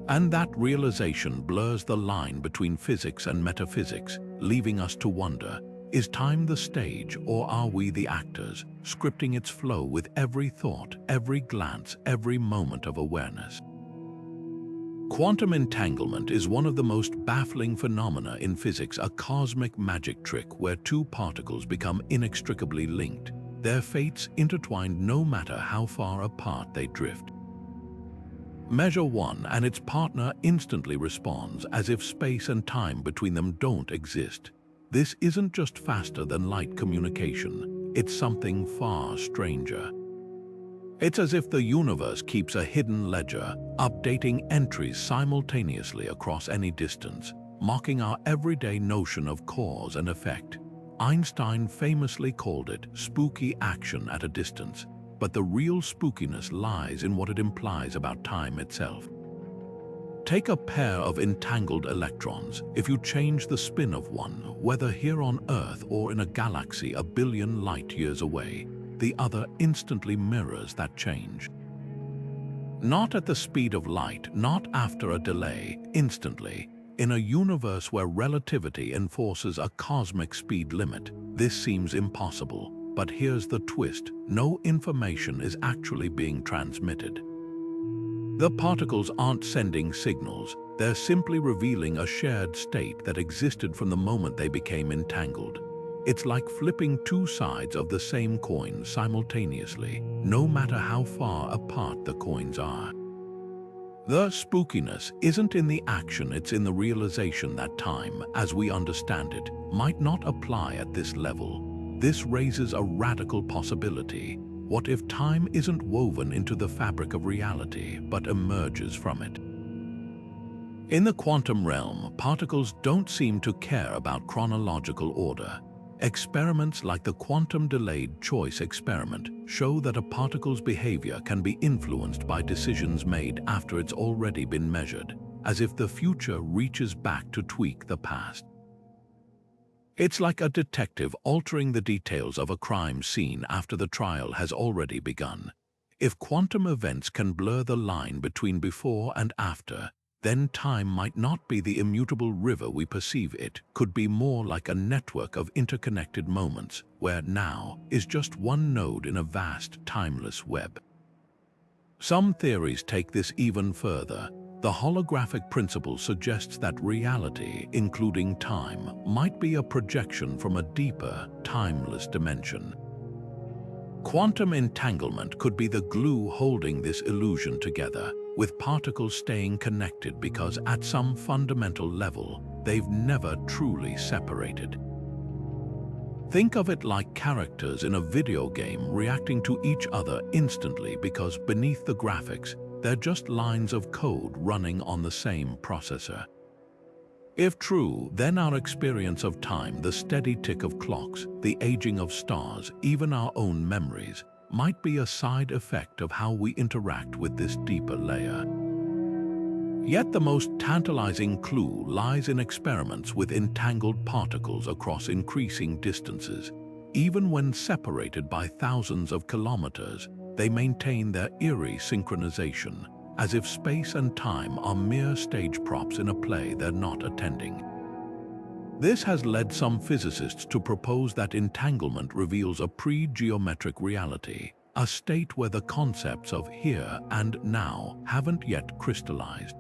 And that realization blurs the line between physics and metaphysics, leaving us to wonder, is time the stage, or are we the actors, scripting its flow with every thought, every glance, every moment of awareness? Quantum entanglement is one of the most baffling phenomena in physics, a cosmic magic trick where two particles become inextricably linked, their fates intertwined no matter how far apart they drift. Measure one and its partner instantly responds as if space and time between them don't exist. This isn't just faster than light communication, it's something far stranger. It's as if the universe keeps a hidden ledger, updating entries simultaneously across any distance, mocking our everyday notion of cause and effect. Einstein famously called it spooky action at a distance, but the real spookiness lies in what it implies about time itself. Take a pair of entangled electrons. If you change the spin of one, whether here on Earth or in a galaxy a billion light-years away, the other instantly mirrors that change. Not at the speed of light, not after a delay, instantly. In a universe where relativity enforces a cosmic speed limit, this seems impossible. But here's the twist: no information is actually being transmitted. The particles aren't sending signals, they're simply revealing a shared state that existed from the moment they became entangled. It's like flipping two sides of the same coin simultaneously, no matter how far apart the coins are. The spookiness isn't in the action, it's in the realization that time, as we understand it, might not apply at this level. This raises a radical possibility. What if time isn't woven into the fabric of reality, but emerges from it? In the quantum realm, particles don't seem to care about chronological order. Experiments like the quantum delayed choice experiment show that a particle's behavior can be influenced by decisions made after it's already been measured, as if the future reaches back to tweak the past. It's like a detective altering the details of a crime scene after the trial has already begun. If quantum events can blur the line between before and after, then time might not be the immutable river we perceive. It could be more like a network of interconnected moments, where now is just one node in a vast, timeless web. Some theories take this even further. The holographic principle suggests that reality, including time, might be a projection from a deeper, timeless dimension. Quantum entanglement could be the glue holding this illusion together, with particles staying connected because at some fundamental level, they've never truly separated. Think of it like characters in a video game reacting to each other instantly because beneath the graphics, they're just lines of code running on the same processor. If true, then our experience of time, the steady tick of clocks, the aging of stars, even our own memories, might be a side effect of how we interact with this deeper layer. Yet the most tantalizing clue lies in experiments with entangled particles across increasing distances. Even when separated by thousands of kilometers, they maintain their eerie synchronization, as if space and time are mere stage props in a play they're not attending. This has led some physicists to propose that entanglement reveals a pre-geometric reality, a state where the concepts of here and now haven't yet crystallized.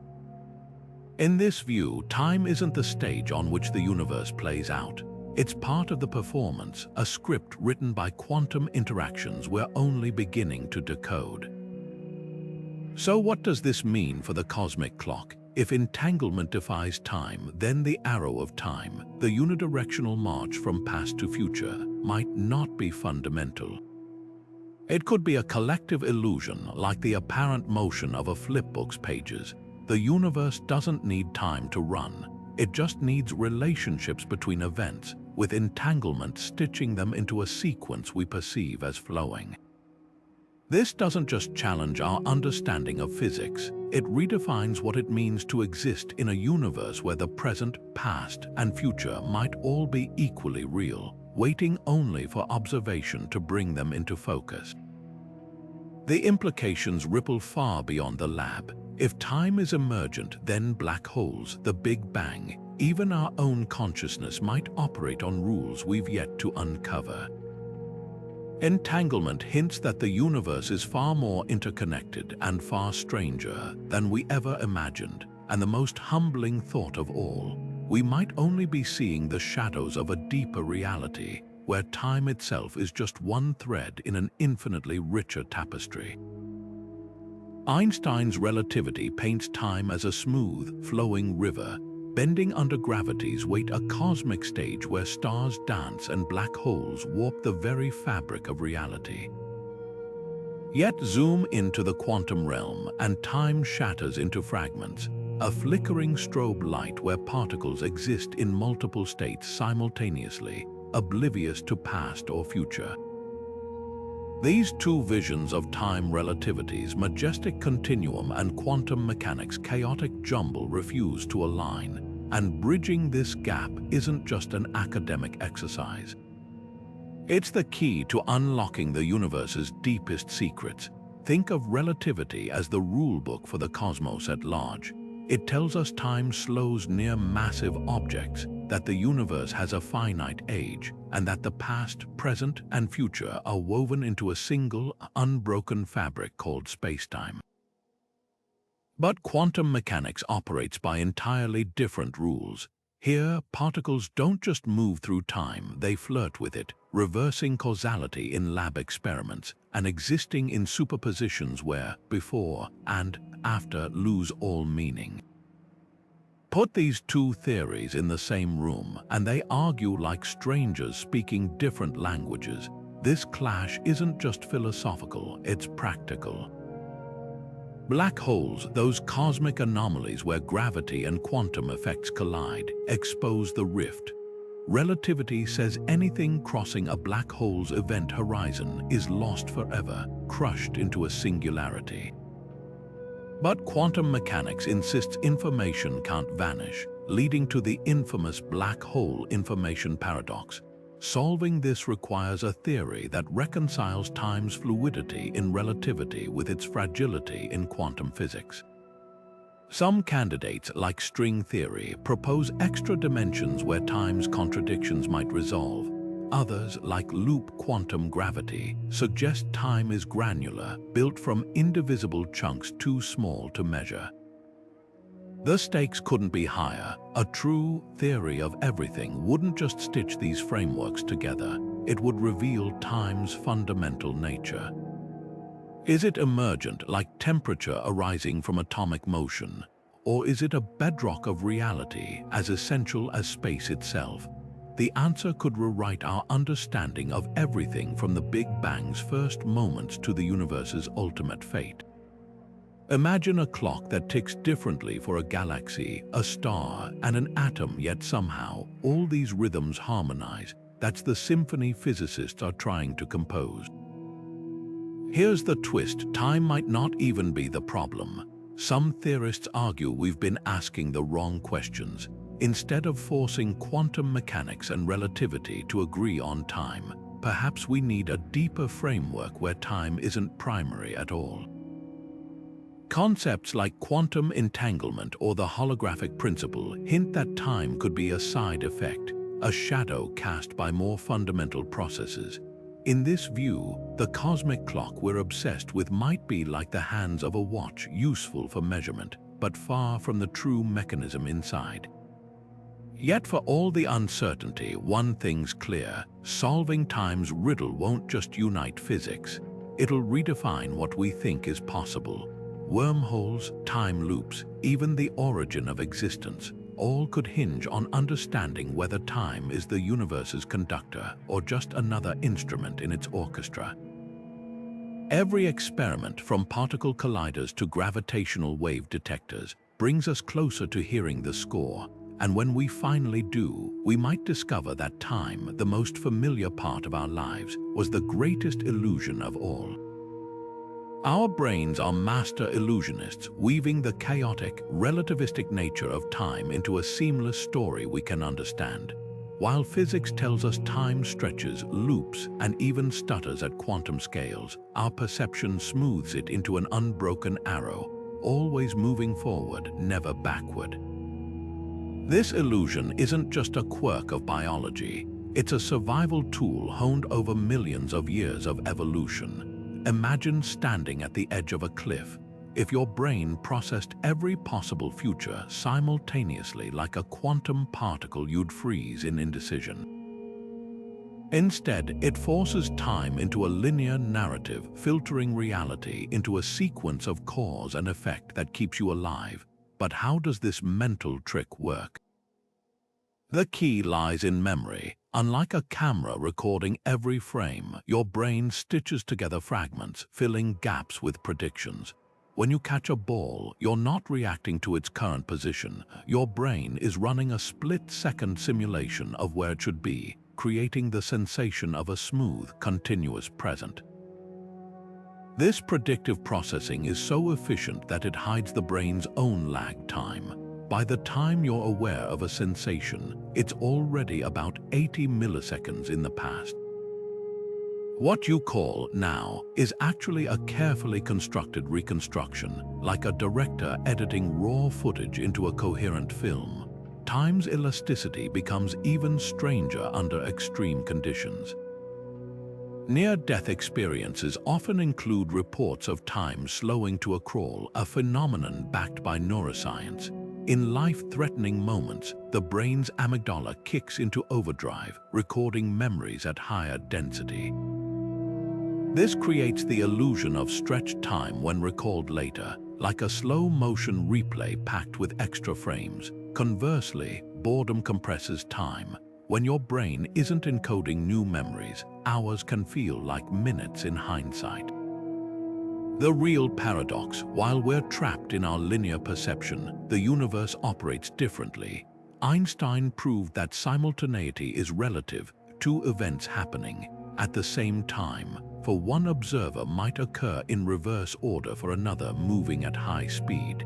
In this view, time isn't the stage on which the universe plays out. It's part of the performance, a script written by quantum interactions we're only beginning to decode. So what does this mean for the cosmic clock? If entanglement defies time, then the arrow of time, the unidirectional march from past to future, might not be fundamental. It could be a collective illusion, like the apparent motion of a flipbook's pages. The universe doesn't need time to run. It just needs relationships between events, with entanglement stitching them into a sequence we perceive as flowing. This doesn't just challenge our understanding of physics, it redefines what it means to exist in a universe where the present, past, and future might all be equally real, waiting only for observation to bring them into focus. The implications ripple far beyond the lab. If time is emergent, then black holes, the Big Bang, even our own consciousness might operate on rules we've yet to uncover. Entanglement hints that the universe is far more interconnected and far stranger than we ever imagined, and the most humbling thought of all, we might only be seeing the shadows of a deeper reality, where time itself is just one thread in an infinitely richer tapestry. Einstein's relativity paints time as a smooth, flowing river, bending under gravity's weight, a cosmic stage where stars dance and black holes warp the very fabric of reality. Yet zoom into the quantum realm and time shatters into fragments, a flickering strobe light where particles exist in multiple states simultaneously, oblivious to past or future. These two visions of time relativity's majestic continuum and quantum mechanics' chaotic jumble refuse to align, and bridging this gap isn't just an academic exercise. It's the key to unlocking the universe's deepest secrets. Think of relativity as the rulebook for the cosmos at large. It tells us time slows near massive objects, that the universe has a finite age, and that the past, present, and future are woven into a single, unbroken fabric called spacetime. But quantum mechanics operates by entirely different rules. Here, particles don't just move through time, they flirt with it, reversing causality in lab experiments and existing in superpositions where before and after lose all meaning. Put these two theories in the same room, and they argue like strangers speaking different languages. This clash isn't just philosophical, it's practical. Black holes, those cosmic anomalies where gravity and quantum effects collide, expose the rift. Relativity says anything crossing a black hole's event horizon is lost forever, crushed into a singularity. But quantum mechanics insists information can't vanish, leading to the infamous black hole information paradox. Solving this requires a theory that reconciles time's fluidity in relativity with its fragility in quantum physics. Some candidates, like string theory, propose extra dimensions where time's contradictions might resolve. Others, like loop quantum gravity, suggest time is granular, built from indivisible chunks too small to measure. The stakes couldn't be higher. A true theory of everything wouldn't just stitch these frameworks together, it would reveal time's fundamental nature. Is it emergent, like temperature arising from atomic motion? Or is it a bedrock of reality, as essential as space itself? The answer could rewrite our understanding of everything from the Big Bang's first moments to the universe's ultimate fate. Imagine a clock that ticks differently for a galaxy, a star, and an atom, yet somehow all these rhythms harmonize. That's the symphony physicists are trying to compose. Here's the twist: time might not even be the problem. Some theorists argue we've been asking the wrong questions. Instead of forcing quantum mechanics and relativity to agree on time, perhaps we need a deeper framework where time isn't primary at all. Concepts like quantum entanglement or the holographic principle hint that time could be a side effect, a shadow cast by more fundamental processes. In this view, the cosmic clock we're obsessed with might be like the hands of a watch, useful for measurement, but far from the true mechanism inside. Yet for all the uncertainty, one thing's clear: solving time's riddle won't just unite physics, it'll redefine what we think is possible. Wormholes, time loops, even the origin of existence, all could hinge on understanding whether time is the universe's conductor or just another instrument in its orchestra. Every experiment, from particle colliders to gravitational wave detectors, brings us closer to hearing the score. And when we finally do, we might discover that time, the most familiar part of our lives, was the greatest illusion of all. Our brains are master illusionists, weaving the chaotic, relativistic nature of time into a seamless story we can understand. While physics tells us time stretches, loops, and even stutters at quantum scales, our perception smooths it into an unbroken arrow, always moving forward, never backward. This illusion isn't just a quirk of biology, it's a survival tool honed over millions of years of evolution. Imagine standing at the edge of a cliff. If your brain processed every possible future simultaneously like a quantum particle, you'd freeze in indecision. Instead, it forces time into a linear narrative, filtering reality into a sequence of cause and effect that keeps you alive. But how does this mental trick work? The key lies in memory. Unlike a camera recording every frame, your brain stitches together fragments, filling gaps with predictions. When you catch a ball, you're not reacting to its current position. Your brain is running a split-second simulation of where it should be, creating the sensation of a smooth, continuous present. This predictive processing is so efficient that it hides the brain's own lag time. By the time you're aware of a sensation, it's already about 80 milliseconds in the past. What you call now is actually a carefully constructed reconstruction, like a director editing raw footage into a coherent film. Time's elasticity becomes even stranger under extreme conditions. Near-death experiences often include reports of time slowing to a crawl, a phenomenon backed by neuroscience. In life-threatening moments, the brain's amygdala kicks into overdrive, recording memories at higher density. This creates the illusion of stretched time when recalled later, like a slow-motion replay packed with extra frames. Conversely, boredom compresses time. When your brain isn't encoding new memories, hours can feel like minutes in hindsight. The real paradox: while we're trapped in our linear perception, the universe operates differently. Einstein proved that simultaneity is relative. Two events happening at the same time for one observer might occur in reverse order for another moving at high speed.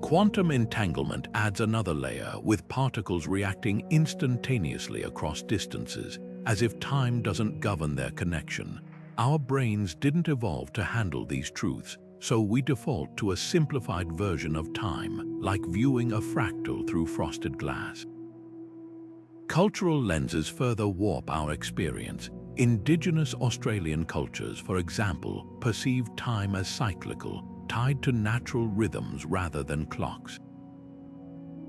Quantum entanglement adds another layer, with particles reacting instantaneously across distances, as if time doesn't govern their connection. Our brains didn't evolve to handle these truths, so we default to a simplified version of time, like viewing a fractal through frosted glass. Cultural lenses further warp our experience. Indigenous Australian cultures, for example, perceive time as cyclical, tied to natural rhythms rather than clocks.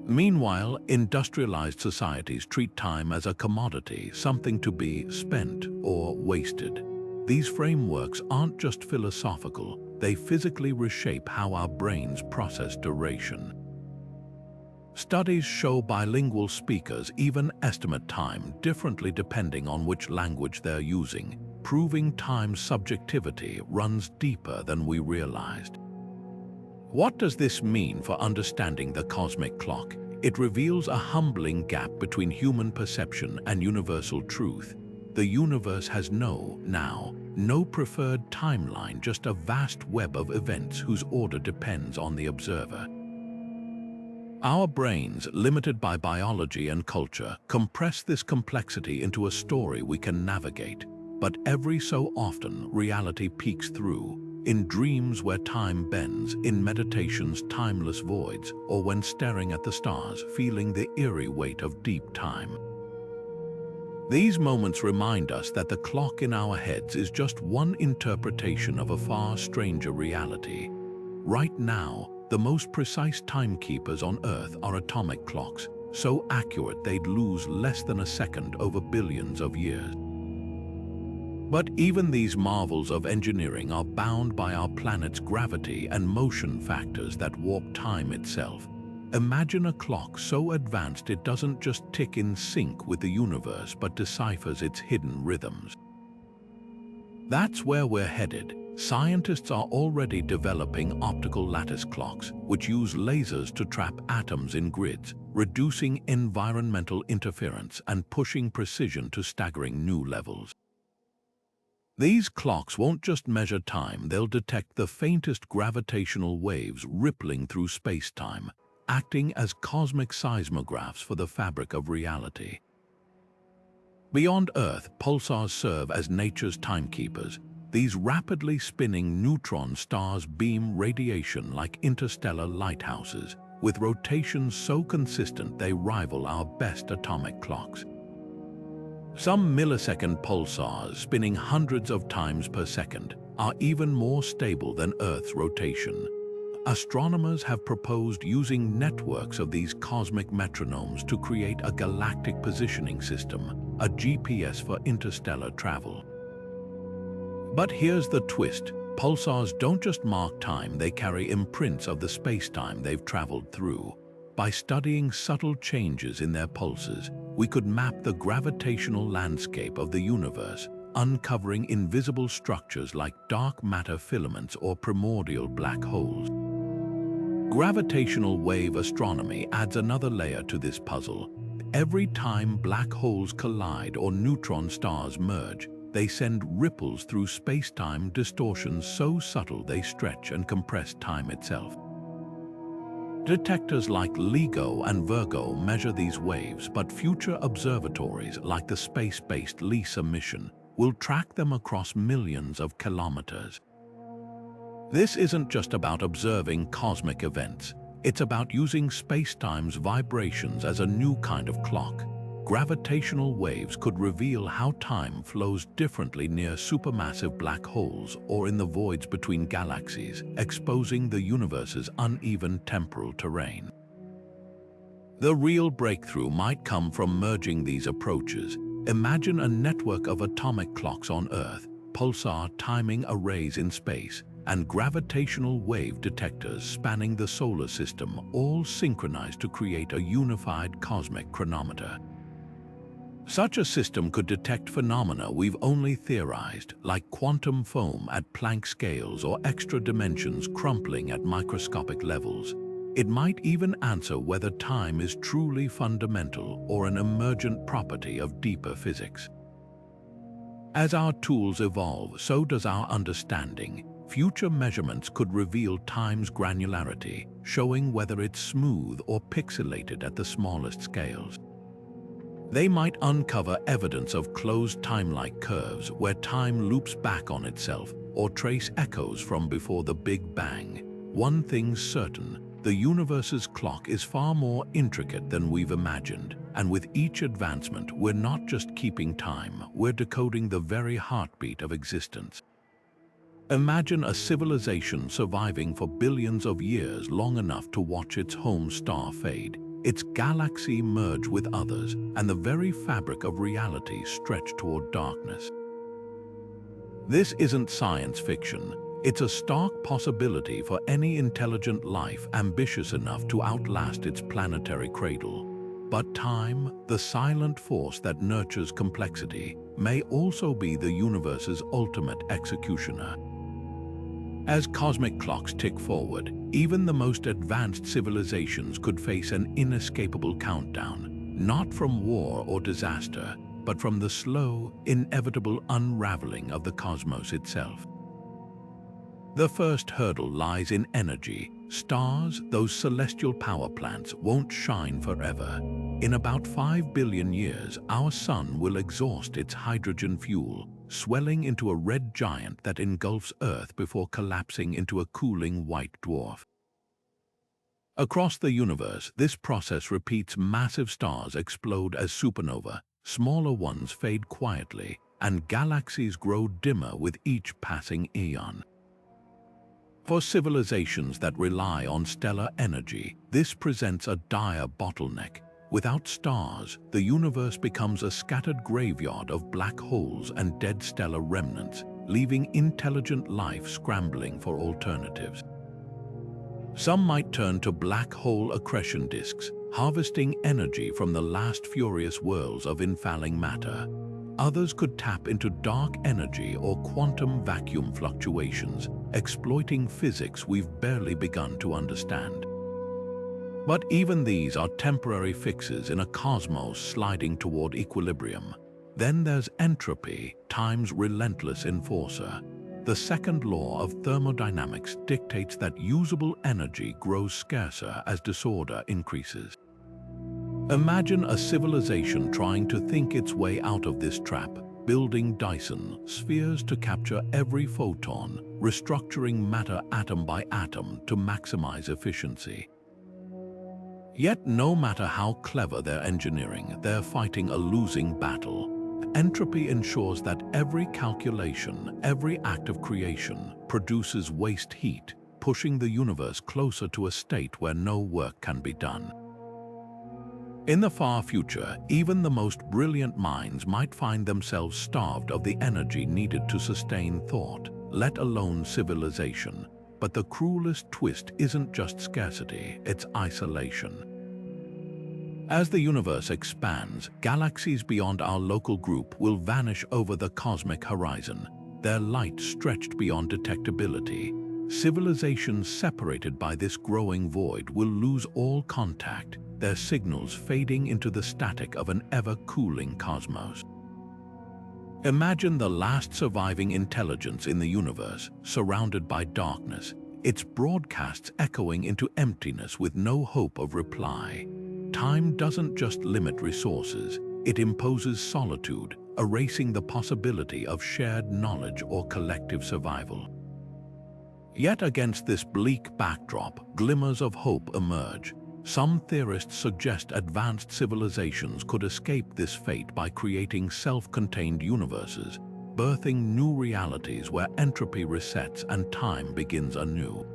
Meanwhile, industrialized societies treat time as a commodity, something to be spent or wasted. These frameworks aren't just philosophical, they physically reshape how our brains process duration. Studies show bilingual speakers even estimate time differently depending on which language they're using, proving time's subjectivity runs deeper than we realized. What does this mean for understanding the cosmic clock? It reveals a humbling gap between human perception and universal truth. The universe has no preferred timeline, just a vast web of events whose order depends on the observer. Our brains, limited by biology and culture, compress this complexity into a story we can navigate. But every so often, reality peeks through. In dreams where time bends, in meditation's timeless voids, or when staring at the stars, feeling the eerie weight of deep time. These moments remind us that the clock in our heads is just one interpretation of a far stranger reality. Right now, the most precise timekeepers on Earth are atomic clocks, so accurate they'd lose less than a second over billions of years. But even these marvels of engineering are bound by our planet's gravity and motion factors that warp time itself. Imagine a clock so advanced it doesn't just tick in sync with the universe but deciphers its hidden rhythms. That's where we're headed. Scientists are already developing optical lattice clocks, which use lasers to trap atoms in grids, reducing environmental interference and pushing precision to staggering new levels. These clocks won't just measure time, they'll detect the faintest gravitational waves rippling through space-time, acting as cosmic seismographs for the fabric of reality. Beyond Earth, pulsars serve as nature's timekeepers. These rapidly spinning neutron stars beam radiation like interstellar lighthouses, with rotations so consistent they rival our best atomic clocks. Some millisecond pulsars, spinning hundreds of times per second, are even more stable than Earth's rotation. Astronomers have proposed using networks of these cosmic metronomes to create a galactic positioning system, a GPS for interstellar travel. But here's the twist. Pulsars don't just mark time, they carry imprints of the space-time they've traveled through. By studying subtle changes in their pulses, we could map the gravitational landscape of the universe, uncovering invisible structures like dark matter filaments or primordial black holes. Gravitational wave astronomy adds another layer to this puzzle. Every time black holes collide or neutron stars merge, they send ripples through space-time distortions so subtle they stretch and compress time itself. Detectors like LIGO and Virgo measure these waves, but future observatories like the space-based LISA mission will track them across millions of kilometers. This isn't just about observing cosmic events. It's about using space-time's vibrations as a new kind of clock. Gravitational waves could reveal how time flows differently near supermassive black holes or in the voids between galaxies, exposing the universe's uneven temporal terrain. The real breakthrough might come from merging these approaches. Imagine a network of atomic clocks on Earth, pulsar timing arrays in space, and gravitational wave detectors spanning the solar system, all synchronized to create a unified cosmic chronometer. Such a system could detect phenomena we've only theorized, like quantum foam at Planck scales or extra dimensions crumpling at microscopic levels. It might even answer whether time is truly fundamental or an emergent property of deeper physics. As our tools evolve, so does our understanding. Future measurements could reveal time's granularity, showing whether it's smooth or pixelated at the smallest scales. They might uncover evidence of closed time-like curves where time loops back on itself or trace echoes from before the Big Bang. One thing's certain, the universe's clock is far more intricate than we've imagined, and with each advancement, we're not just keeping time, we're decoding the very heartbeat of existence. Imagine a civilization surviving for billions of years, long enough to watch its home star fade, its galaxy merge with others, and the very fabric of reality stretch toward darkness. This isn't science fiction. It's a stark possibility for any intelligent life ambitious enough to outlast its planetary cradle. But time, the silent force that nurtures complexity, may also be the universe's ultimate executioner. As cosmic clocks tick forward, even the most advanced civilizations could face an inescapable countdown, not from war or disaster, but from the slow, inevitable unraveling of the cosmos itself. The first hurdle lies in energy. Stars, those celestial power plants, won't shine forever. In about 5 billion years, our sun will exhaust its hydrogen fuel, swelling into a red giant that engulfs Earth before collapsing into a cooling white dwarf. Across the universe, this process repeats. Massive stars explode as supernova, smaller ones fade quietly, and galaxies grow dimmer with each passing eon. For civilizations that rely on stellar energy, this presents a dire bottleneck. Without stars, the universe becomes a scattered graveyard of black holes and dead stellar remnants, leaving intelligent life scrambling for alternatives. Some might turn to black hole accretion disks, harvesting energy from the last furious whirls of infalling matter. Others could tap into dark energy or quantum vacuum fluctuations, exploiting physics we've barely begun to understand. But even these are temporary fixes in a cosmos sliding toward equilibrium. Then there's entropy, time's relentless enforcer. The second law of thermodynamics dictates that usable energy grows scarcer as disorder increases. Imagine a civilization trying to think its way out of this trap, building Dyson spheres to capture every photon, restructuring matter atom by atom to maximize efficiency. Yet no matter how clever their engineering, they're fighting a losing battle. Entropy ensures that every calculation, every act of creation, produces waste heat, pushing the universe closer to a state where no work can be done. In the far future, even the most brilliant minds might find themselves starved of the energy needed to sustain thought, let alone civilization. But the cruelest twist isn't just scarcity, it's isolation. As the universe expands, galaxies beyond our local group will vanish over the cosmic horizon, their light stretched beyond detectability. Civilizations separated by this growing void will lose all contact, their signals fading into the static of an ever-cooling cosmos. Imagine the last surviving intelligence in the universe, surrounded by darkness, its broadcasts echoing into emptiness with no hope of reply. Time doesn't just limit resources, it imposes solitude, erasing the possibility of shared knowledge or collective survival. Yet against this bleak backdrop, glimmers of hope emerge. Some theorists suggest advanced civilizations could escape this fate by creating self-contained universes, birthing new realities where entropy resets and time begins anew.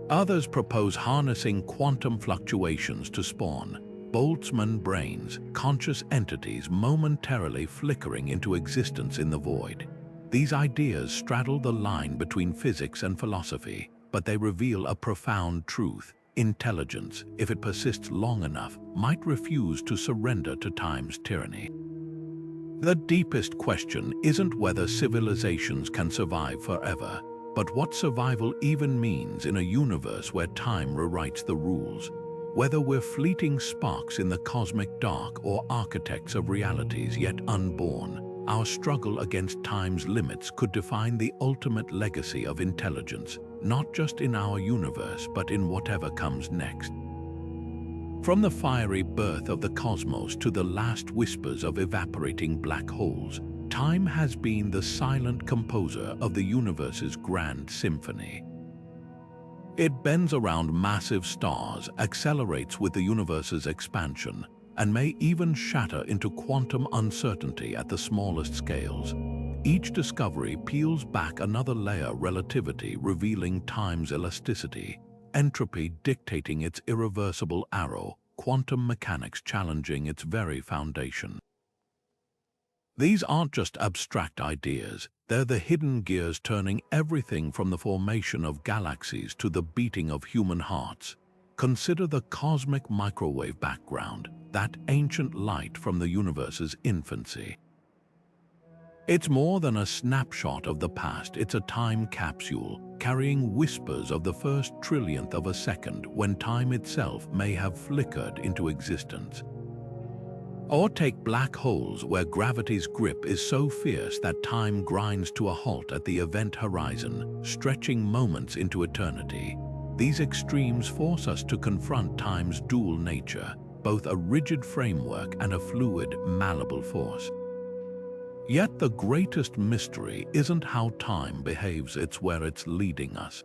Others propose harnessing quantum fluctuations to spawn Boltzmann brains, conscious entities momentarily flickering into existence in the void. These ideas straddle the line between physics and philosophy, but they reveal a profound truth. Intelligence, if it persists long enough, might refuse to surrender to time's tyranny. The deepest question isn't whether civilizations can survive forever, but what survival even means in a universe where time rewrites the rules. Whether we're fleeting sparks in the cosmic dark or architects of realities yet unborn, our struggle against time's limits could define the ultimate legacy of intelligence, not just in our universe but in whatever comes next. From the fiery birth of the cosmos to the last whispers of evaporating black holes, time has been the silent composer of the universe's grand symphony. It bends around massive stars, accelerates with the universe's expansion, and may even shatter into quantum uncertainty at the smallest scales. Each discovery peels back another layer: relativity revealing time's elasticity, entropy dictating its irreversible arrow, quantum mechanics challenging its very foundation. These aren't just abstract ideas, they're the hidden gears turning everything from the formation of galaxies to the beating of human hearts. Consider the cosmic microwave background, that ancient light from the universe's infancy. It's more than a snapshot of the past, it's a time capsule, carrying whispers of the first trillionth of a second when time itself may have flickered into existence. Or take black holes where gravity's grip is so fierce that time grinds to a halt at the event horizon, stretching moments into eternity. These extremes force us to confront time's dual nature, both a rigid framework and a fluid, malleable force. Yet the greatest mystery isn't how time behaves, it's where it's leading us.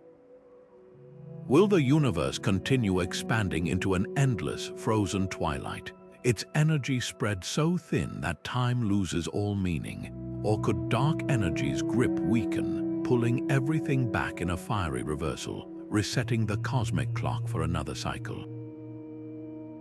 Will the universe continue expanding into an endless, frozen twilight, its energy spread so thin that time loses all meaning? Or could dark energy's grip weaken, pulling everything back in a fiery reversal, resetting the cosmic clock for another cycle?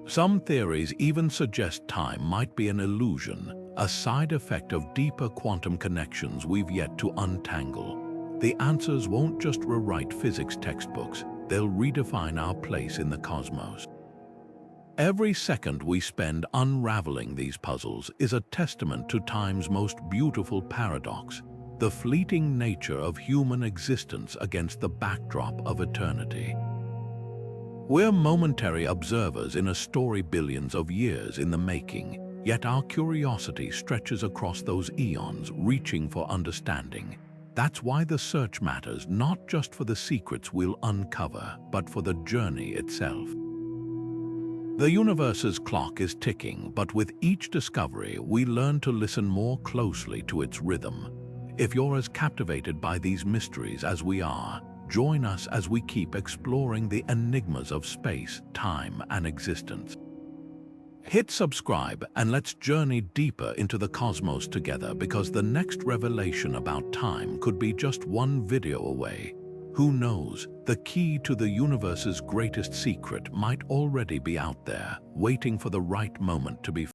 Some theories even suggest time might be an illusion, a side effect of deeper quantum connections we've yet to untangle. The answers won't just rewrite physics textbooks, they'll redefine our place in the cosmos. Every second we spend unraveling these puzzles is a testament to time's most beautiful paradox, the fleeting nature of human existence against the backdrop of eternity. We're momentary observers in a story billions of years in the making, yet our curiosity stretches across those eons, reaching for understanding. That's why the search matters, not just for the secrets we'll uncover, but for the journey itself. The universe's clock is ticking, but with each discovery, we learn to listen more closely to its rhythm. If you're as captivated by these mysteries as we are, join us as we keep exploring the enigmas of space, time, and existence. Hit subscribe and let's journey deeper into the cosmos together, because the next revelation about time could be just one video away. Who knows, the key to the universe's greatest secret might already be out there, waiting for the right moment to be